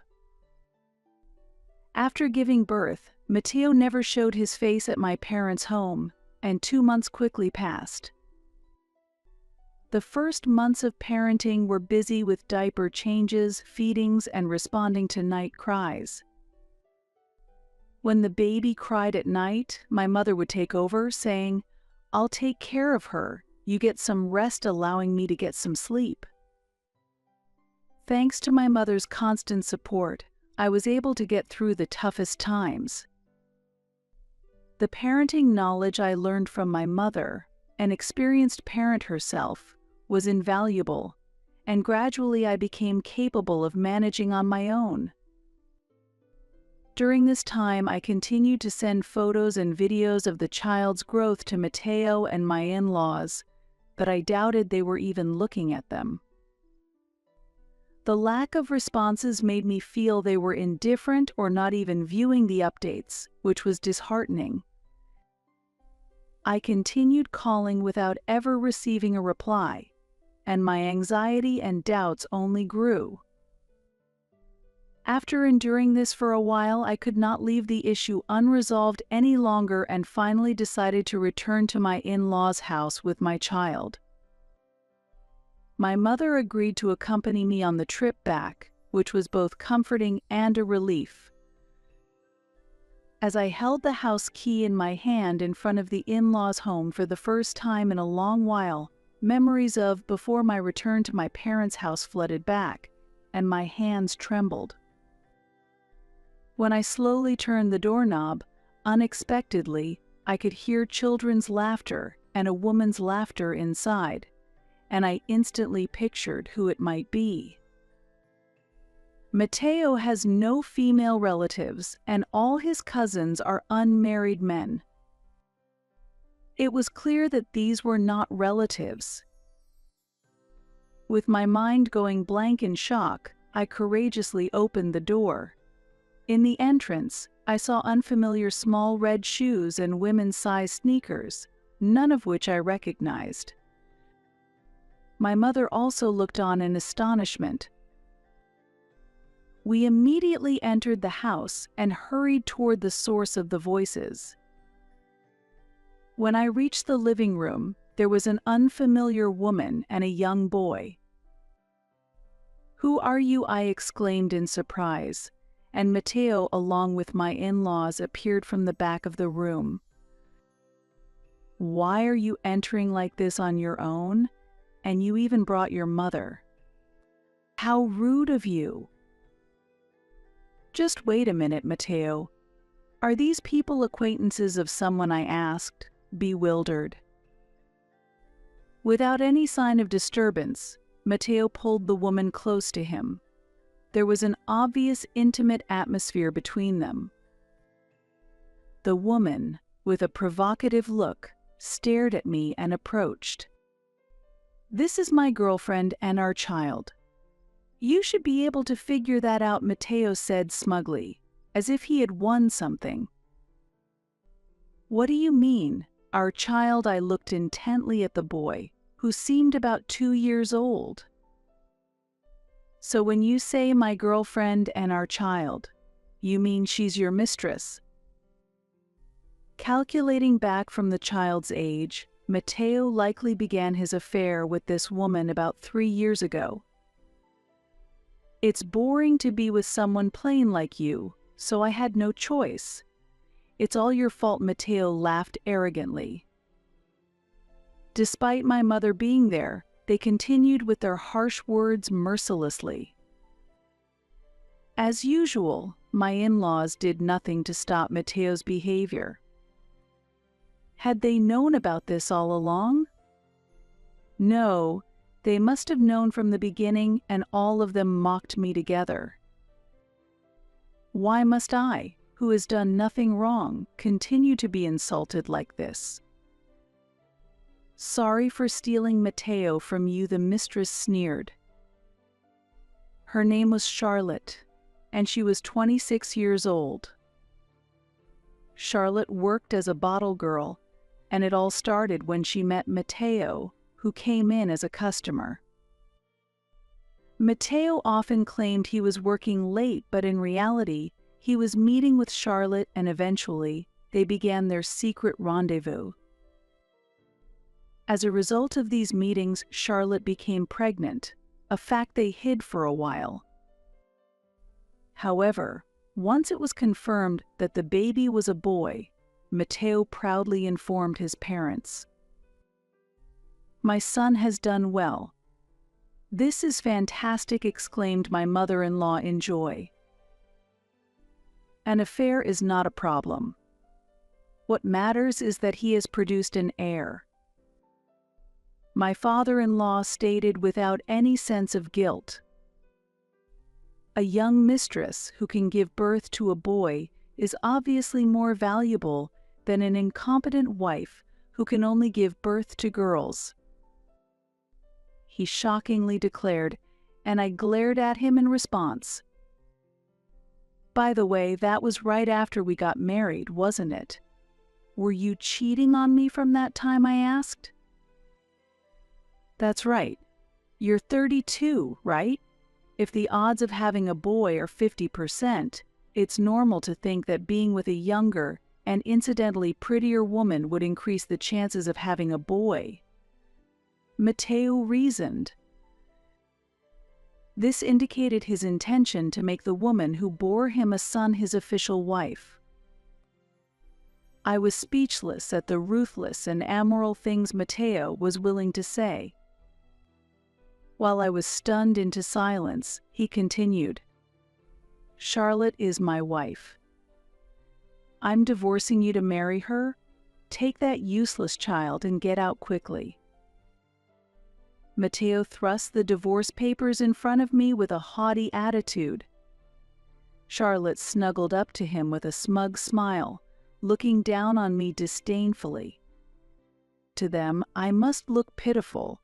After giving birth, Matteo never showed his face at my parents' home, and 2 months quickly passed. The first months of parenting were busy with diaper changes, feedings, and responding to night cries. When the baby cried at night, my mother would take over, saying, "I'll take care of her. You get some rest, allowing me to get some sleep." Thanks to my mother's constant support, I was able to get through the toughest times. The parenting knowledge I learned from my mother, an experienced parent herself, was invaluable, and gradually I became capable of managing on my own. During this time, I continued to send photos and videos of the child's growth to Matteo and my in-laws, but I doubted they were even looking at them. The lack of responses made me feel they were indifferent or not even viewing the updates, which was disheartening. I continued calling without ever receiving a reply, and my anxiety and doubts only grew. After enduring this for a while, I could not leave the issue unresolved any longer and finally decided to return to my in-laws' house with my child. My mother agreed to accompany me on the trip back, which was both comforting and a relief. As I held the house key in my hand in front of the in-laws' home for the first time in a long while, memories of before my return to my parents' house flooded back, and my hands trembled. When I slowly turned the doorknob, unexpectedly, I could hear children's laughter and a woman's laughter inside, and I instantly pictured who it might be. Matteo has no female relatives, and all his cousins are unmarried men. It was clear that these were not relatives. With my mind going blank in shock, I courageously opened the door. In the entrance, I saw unfamiliar small red shoes and women's-sized sneakers, none of which I recognized. My mother also looked on in astonishment. We immediately entered the house and hurried toward the source of the voices. When I reached the living room, there was an unfamiliar woman and a young boy. "Who are you?" I exclaimed in surprise, and Matteo, along with my in-laws, appeared from the back of the room. "Why are you entering like this on your own? And you even brought your mother. How rude of you!" "Just wait a minute, Matteo. Are these people acquaintances of someone?" I asked, bewildered. Without any sign of disturbance, Matteo pulled the woman close to him. There was an obvious intimate atmosphere between them. The woman, with a provocative look, stared at me and approached. "This is my girlfriend and our child. You should be able to figure that out," Matteo said smugly, as if he had won something. "What do you mean, our child?" I looked intently at the boy, who seemed about 2 years old. "So when you say my girlfriend and our child, You mean she's your mistress? Calculating back from the child's age, Matteo likely began his affair with this woman about 3 years ago. It's boring to be with someone plain like you, so I had no choice. It's all your fault, Matteo laughed arrogantly. Despite my mother being there, they continued with their harsh words mercilessly. As usual, my in-laws did nothing to stop Matteo's behavior. Had they known about this all along? No, they must have known from the beginning, and all of them mocked me together. Why must I, who has done nothing wrong, continue to be insulted like this? Sorry for stealing Matteo from you, the mistress sneered. Her name was Charlotte, and she was 26 years old. Charlotte worked as a bottle girl, and it all started when she met Matteo, who came in as a customer. Matteo often claimed he was working late, but in reality, he was meeting with Charlotte, and eventually, they began their secret rendezvous. As a result of these meetings, Charlotte became pregnant, a fact they hid for a while. However, once it was confirmed that the baby was a boy, Matteo proudly informed his parents. My son has done well. This is fantastic, exclaimed my mother-in-law in joy. An affair is not a problem. What matters is that he has produced an heir. My father-in-law stated without any sense of guilt. A young mistress who can give birth to a boy is obviously more valuable than an incompetent wife who can only give birth to girls. He shockingly declared, and I glared at him in response. By the way, that was right after we got married, wasn't it? Were you cheating on me from that time, I asked? That's right. You're 32, right? If the odds of having a boy are 50%, it's normal to think that being with a younger and incidentally prettier woman would increase the chances of having a boy. Matteo reasoned. This indicated his intention to make the woman who bore him a son his official wife. I was speechless at the ruthless and amoral things Matteo was willing to say. While I was stunned into silence, he continued. Charlotte is my wife. I'm divorcing you to marry her. Take that useless child and get out quickly. Matteo thrust the divorce papers in front of me with a haughty attitude. Charlotte snuggled up to him with a smug smile, looking down on me disdainfully. To them, I must look pitiful.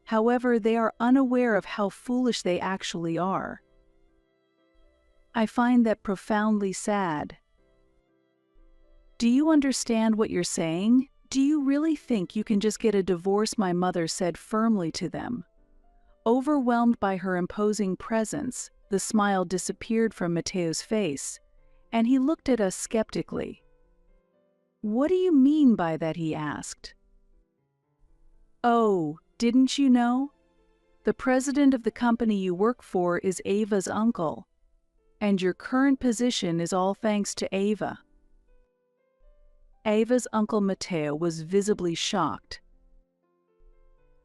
However, they are unaware of how foolish they actually are. I find that profoundly sad. Do you understand what you're saying? Do you really think you can just get a divorce? My mother said firmly to them. Overwhelmed by her imposing presence, the smile disappeared from Matteo's face, and he looked at us skeptically. What do you mean by that? He asked. Oh, didn't you know? The president of the company you work for is Ava's uncle, and your current position is all thanks to Ava. Ava's uncle Matteo was visibly shocked.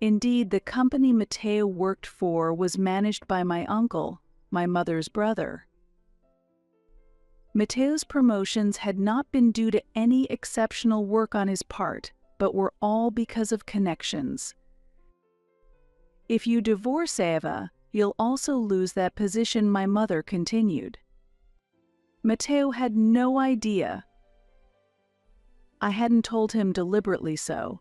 Indeed, the company Matteo worked for was managed by my uncle, my mother's brother. Matteo's promotions had not been due to any exceptional work on his part, but were all because of connections. If you divorce Ava, you'll also lose that position, my mother continued. Matteo had no idea. I hadn't told him deliberately so.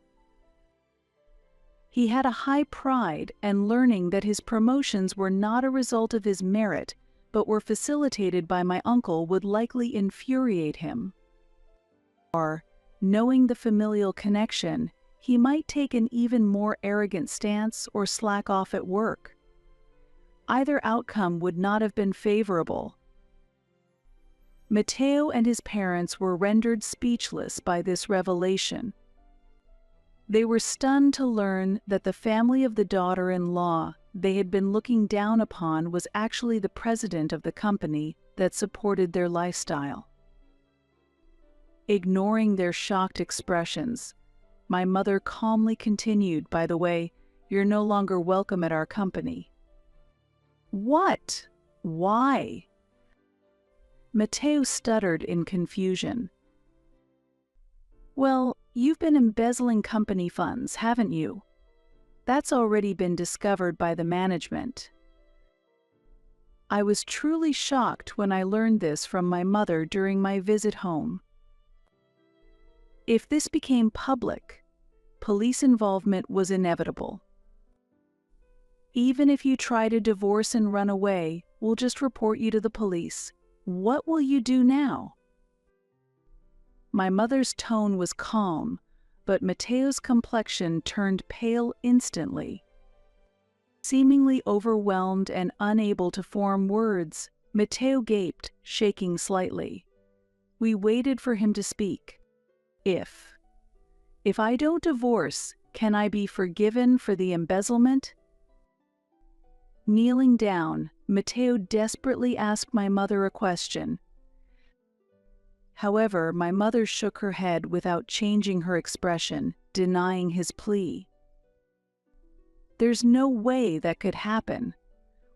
He had a high pride, and learning that his promotions were not a result of his merit, but were facilitated by my uncle would likely infuriate him. Or, knowing the familial connection, he might take an even more arrogant stance or slack off at work. Either outcome would not have been favorable. Matteo and his parents were rendered speechless by this revelation. They were stunned to learn that the family of the daughter-in-law they had been looking down upon was actually the president of the company that supported their lifestyle. Ignoring their shocked expressions, my mother calmly continued, "By the way, you're no longer welcome at our company." "What? Why?" Matteo stuttered in confusion. "Well, you've been embezzling company funds, haven't you? That's already been discovered by the management." I was truly shocked when I learned this from my mother during my visit home. If this became public, police involvement was inevitable. "Even if you try to divorce and run away, we'll just report you to the police. What will you do now?" My mother's tone was calm, but Matteo's complexion turned pale instantly. Seemingly overwhelmed and unable to form words, Matteo gaped, shaking slightly. We waited for him to speak. If I don't divorce, can I be forgiven for the embezzlement?" Kneeling down, Matteo desperately asked my mother a question. However, my mother shook her head without changing her expression, denying his plea. "There's no way that could happen.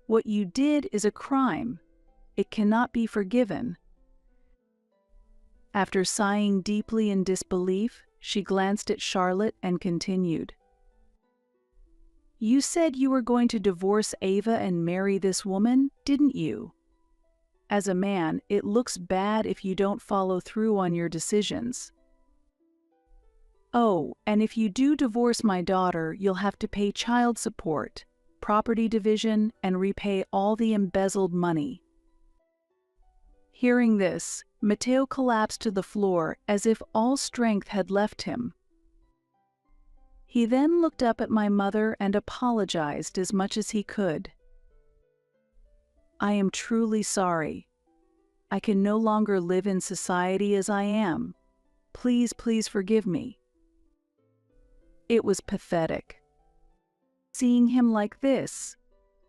What you did is a crime. It cannot be forgiven." After sighing deeply in disbelief, she glanced at Charlotte and continued. "You said you were going to divorce Ava and marry this woman, didn't you? As a man, it looks bad if you don't follow through on your decisions. Oh, and if you do divorce my daughter, you'll have to pay child support, property division, and repay all the embezzled money." Hearing this, Matteo collapsed to the floor as if all strength had left him. He then looked up at my mother and apologized as much as he could. "I am truly sorry. I can no longer live in society as I am. Please, please forgive me." It was pathetic. Seeing him like this,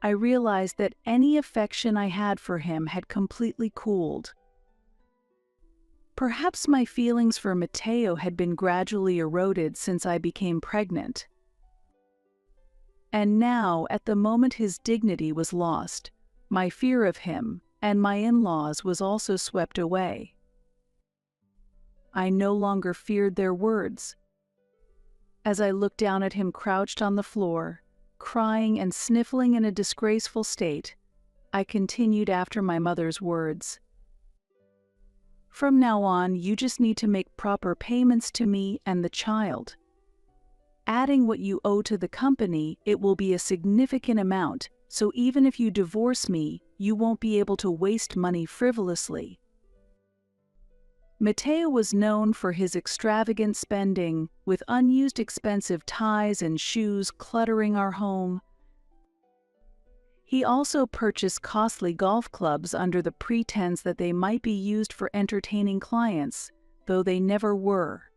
I realized that any affection I had for him had completely cooled. Perhaps my feelings for Matteo had been gradually eroded since I became pregnant. And now, at the moment his dignity was lost, my fear of him and my in-laws was also swept away. I no longer feared their words. As I looked down at him crouched on the floor, crying and sniffling in a disgraceful state, I continued after my mother's words. "From now on, you just need to make proper payments to me and the child. Adding what you owe to the company, it will be a significant amount, so even if you divorce me, you won't be able to waste money frivolously." Matteo was known for his extravagant spending, with unused expensive ties and shoes cluttering our home. He also purchased costly golf clubs under the pretense that they might be used for entertaining clients, though they never were.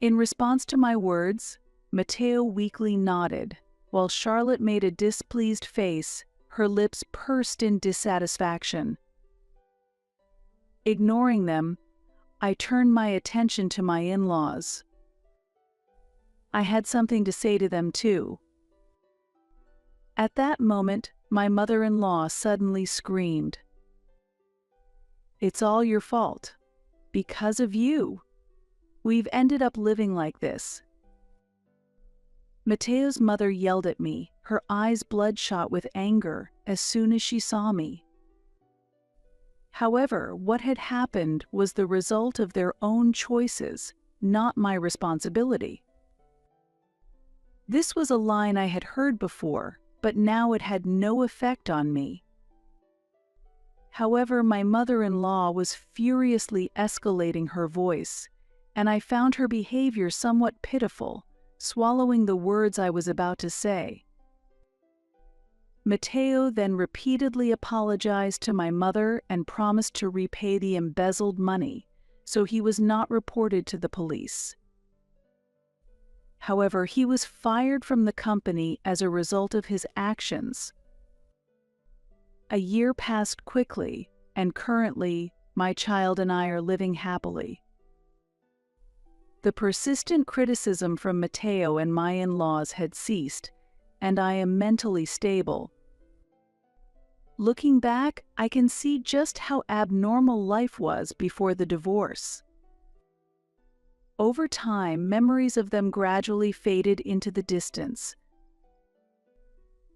In response to my words, Matteo weakly nodded, while Charlotte made a displeased face, her lips pursed in dissatisfaction. Ignoring them, I turned my attention to my in-laws. I had something to say to them too. At that moment, my mother-in-law suddenly screamed, "It's all your fault. Because of you. We've ended up living like this." Matteo's mother yelled at me, her eyes bloodshot with anger, as soon as she saw me. However, what had happened was the result of their own choices, not my responsibility. This was a line I had heard before, but now it had no effect on me. However, my mother-in-law was furiously escalating her voice, and I found her behavior somewhat pitiful, swallowing the words I was about to say. Mateo then repeatedly apologized to my mother and promised to repay the embezzled money, so he was not reported to the police. However, he was fired from the company as a result of his actions. A year passed quickly, and currently, my child and I are living happily. The persistent criticism from Mateo and my in-laws had ceased, and I am mentally stable. Looking back, I can see just how abnormal life was before the divorce. Over time, memories of them gradually faded into the distance.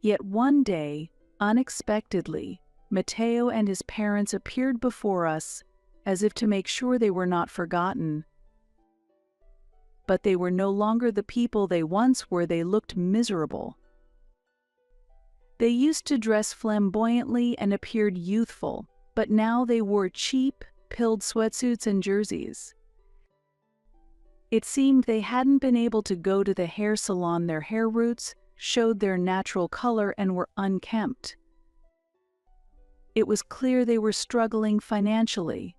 Yet one day, unexpectedly, Mateo and his parents appeared before us, as if to make sure they were not forgotten. But they were no longer the people they once were. They looked miserable. They used to dress flamboyantly and appeared youthful, but now they wore cheap, pilled sweatsuits and jerseys. It seemed they hadn't been able to go to the hair salon. Their hair roots showed their natural color and were unkempt. It was clear they were struggling financially.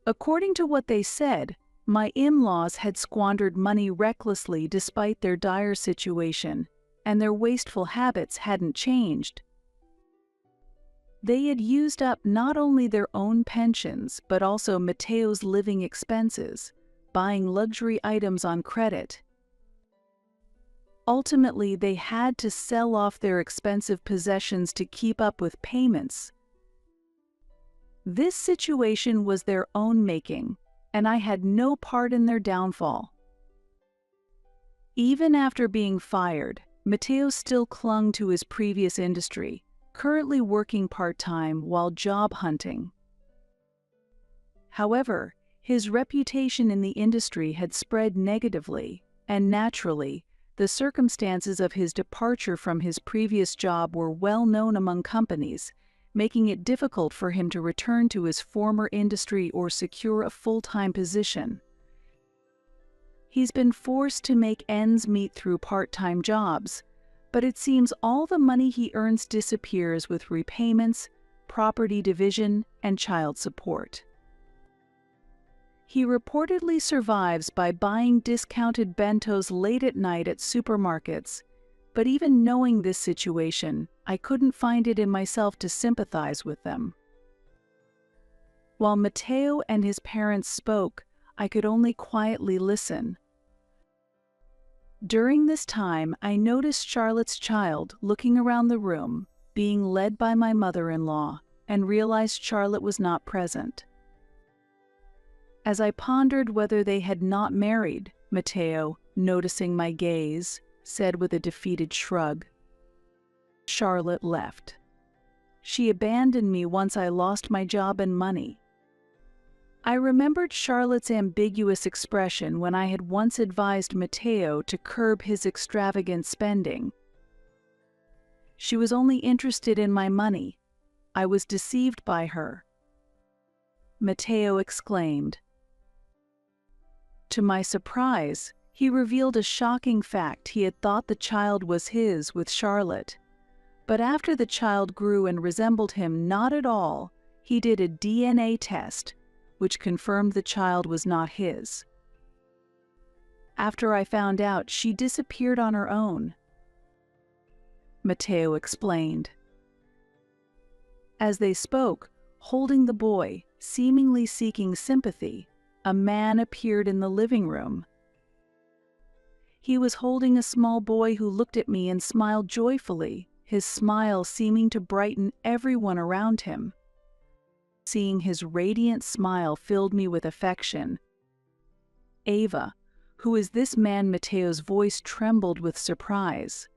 According to what they said, my in-laws had squandered money recklessly despite their dire situation, and their wasteful habits hadn't changed. They had used up not only their own pensions but also Mateo's living expenses, buying luxury items on credit. Ultimately, they had to sell off their expensive possessions to keep up with payments. This situation was their own making, and I had no part in their downfall. Even after being fired, Mateo still clung to his previous industry, currently working part-time while job hunting. However, his reputation in the industry had spread negatively, and naturally, the circumstances of his departure from his previous job were well known among companies, making it difficult for him to return to his former industry or secure a full-time position. He's been forced to make ends meet through part-time jobs, but it seems all the money he earns disappears with repayments, property division, and child support. He reportedly survives by buying discounted bentos late at night at supermarkets, but even knowing this situation, I couldn't find it in myself to sympathize with them. While Mateo and his parents spoke, I could only quietly listen. During this time, I noticed Charlotte's child looking around the room, being led by my mother-in-law, and realized Charlotte was not present. As I pondered whether they had not married, Mateo, noticing my gaze, said with a defeated shrug, "Charlotte left. She abandoned me once I lost my job and money." I remembered Charlotte's ambiguous expression when I had once advised Mateo to curb his extravagant spending. She was only interested in my money. I was deceived by her. Mateo exclaimed. To my surprise, he revealed a shocking fact. He had thought the child was his with Charlotte. But after the child grew and resembled him not at all, he did a DNA test, which confirmed the child was not his. After I found out, she disappeared on her own. Mateo explained. As they spoke, holding the boy, seemingly seeking sympathy, a man appeared in the living room. He was holding a small boy who looked at me and smiled joyfully, his smile seeming to brighten everyone around him. Seeing his radiant smile filled me with affection. "Ava, who is this man?" Mateo's voice trembled with surprise.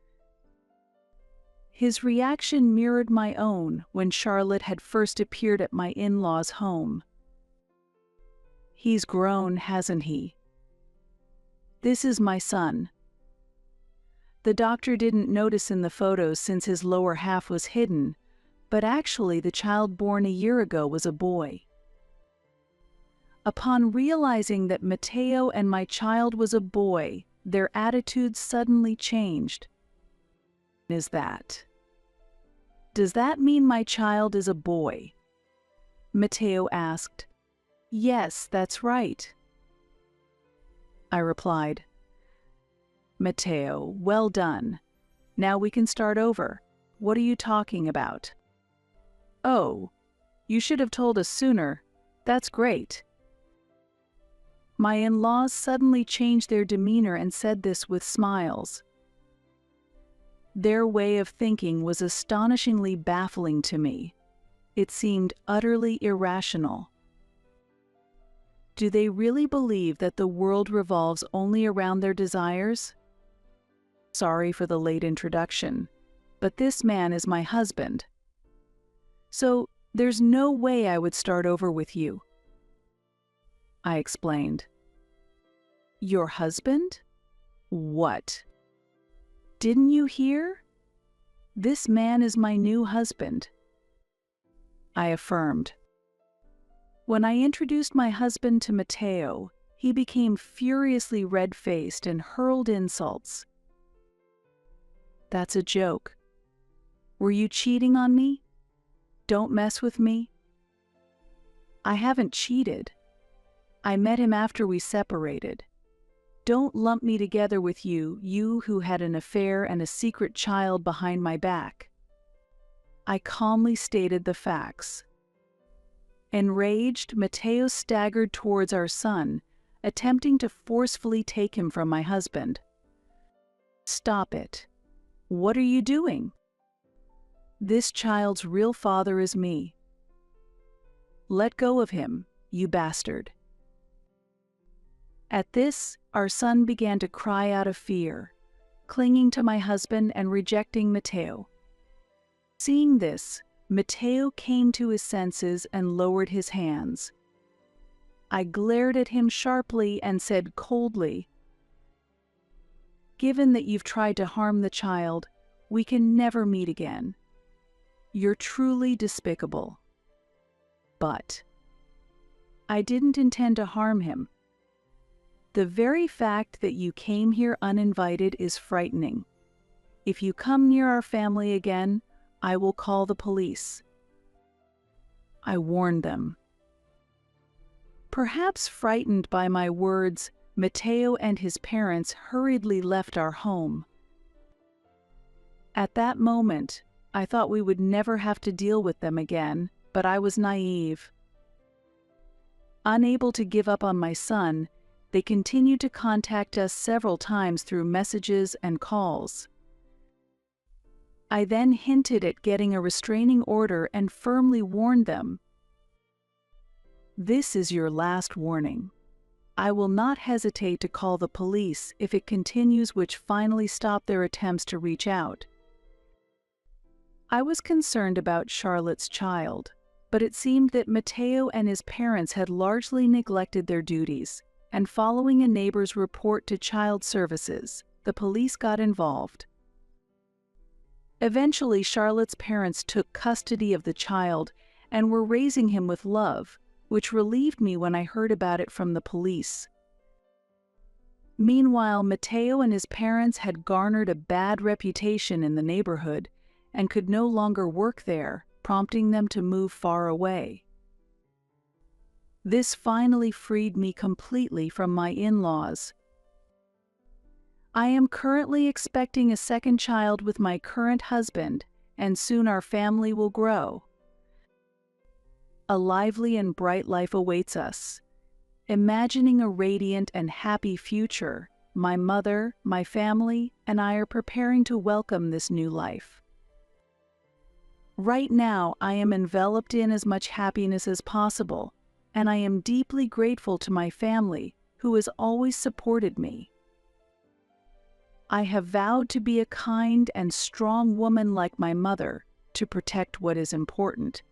His reaction mirrored my own when Charlotte had first appeared at my in-laws' home. "He's grown, hasn't he? This is my son." The doctor didn't notice in the photos since his lower half was hidden, but actually the child born a year ago was a boy. Upon realizing that Mateo and my child was a boy, their attitudes suddenly changed. is that? Does that mean my child is a boy? Matteo asked. Yes, that's right, I replied. Matteo, well done. Now we can start over. What are you talking about? Oh, you should have told us sooner. That's great. My in-laws suddenly changed their demeanor and said this with smiles. Their way of thinking was astonishingly baffling to me. It seemed utterly irrational. Do they really believe that the world revolves only around their desires? Sorry for the late introduction, but this man is my husband. So there's no way I would start over with you, I explained. Your husband? What? Didn't you hear? This man is my new husband, I affirmed. When I introduced my husband to Matteo, he became furiously red-faced and hurled insults. That's a joke. Were you cheating on me? Don't mess with me. I haven't cheated. I met him after we separated. Don't lump me together with you, you who had an affair and a secret child behind my back. I calmly stated the facts. Enraged, Matteo staggered towards our son, attempting to forcefully take him from my husband. Stop it. What are you doing? This child's real father is me. Let go of him, you bastard. At this, our son began to cry out of fear, clinging to my husband and rejecting Matteo. Seeing this, Matteo came to his senses and lowered his hands. I glared at him sharply and said coldly, "Given that you've tried to harm the child, we can never meet again. You're truly despicable." But I didn't intend to harm him. The very fact that you came here uninvited is frightening. If you come near our family again, I will call the police. I warned them. Perhaps frightened by my words, Matteo and his parents hurriedly left our home. At that moment, I thought we would never have to deal with them again, but I was naive. Unable to give up on my son, they continued to contact us several times through messages and calls. I then hinted at getting a restraining order and firmly warned them. This is your last warning. I will not hesitate to call the police if it continues, which finally stopped their attempts to reach out. I was concerned about Charlotte's child, but it seemed that Matteo and his parents had largely neglected their duties, and following a neighbor's report to Child Services, the police got involved. Eventually, Charlotte's parents took custody of the child and were raising him with love, which relieved me when I heard about it from the police. Meanwhile, Matteo and his parents had garnered a bad reputation in the neighborhood and could no longer work there, prompting them to move far away. This finally freed me completely from my in-laws. I am currently expecting a second child with my current husband, and soon our family will grow. A lively and bright life awaits us. Imagining a radiant and happy future, my mother, my family, and I are preparing to welcome this new life. Right now, I am enveloped in as much happiness as possible, and I am deeply grateful to my family, who has always supported me. I have vowed to be a kind and strong woman like my mother, to protect what is important,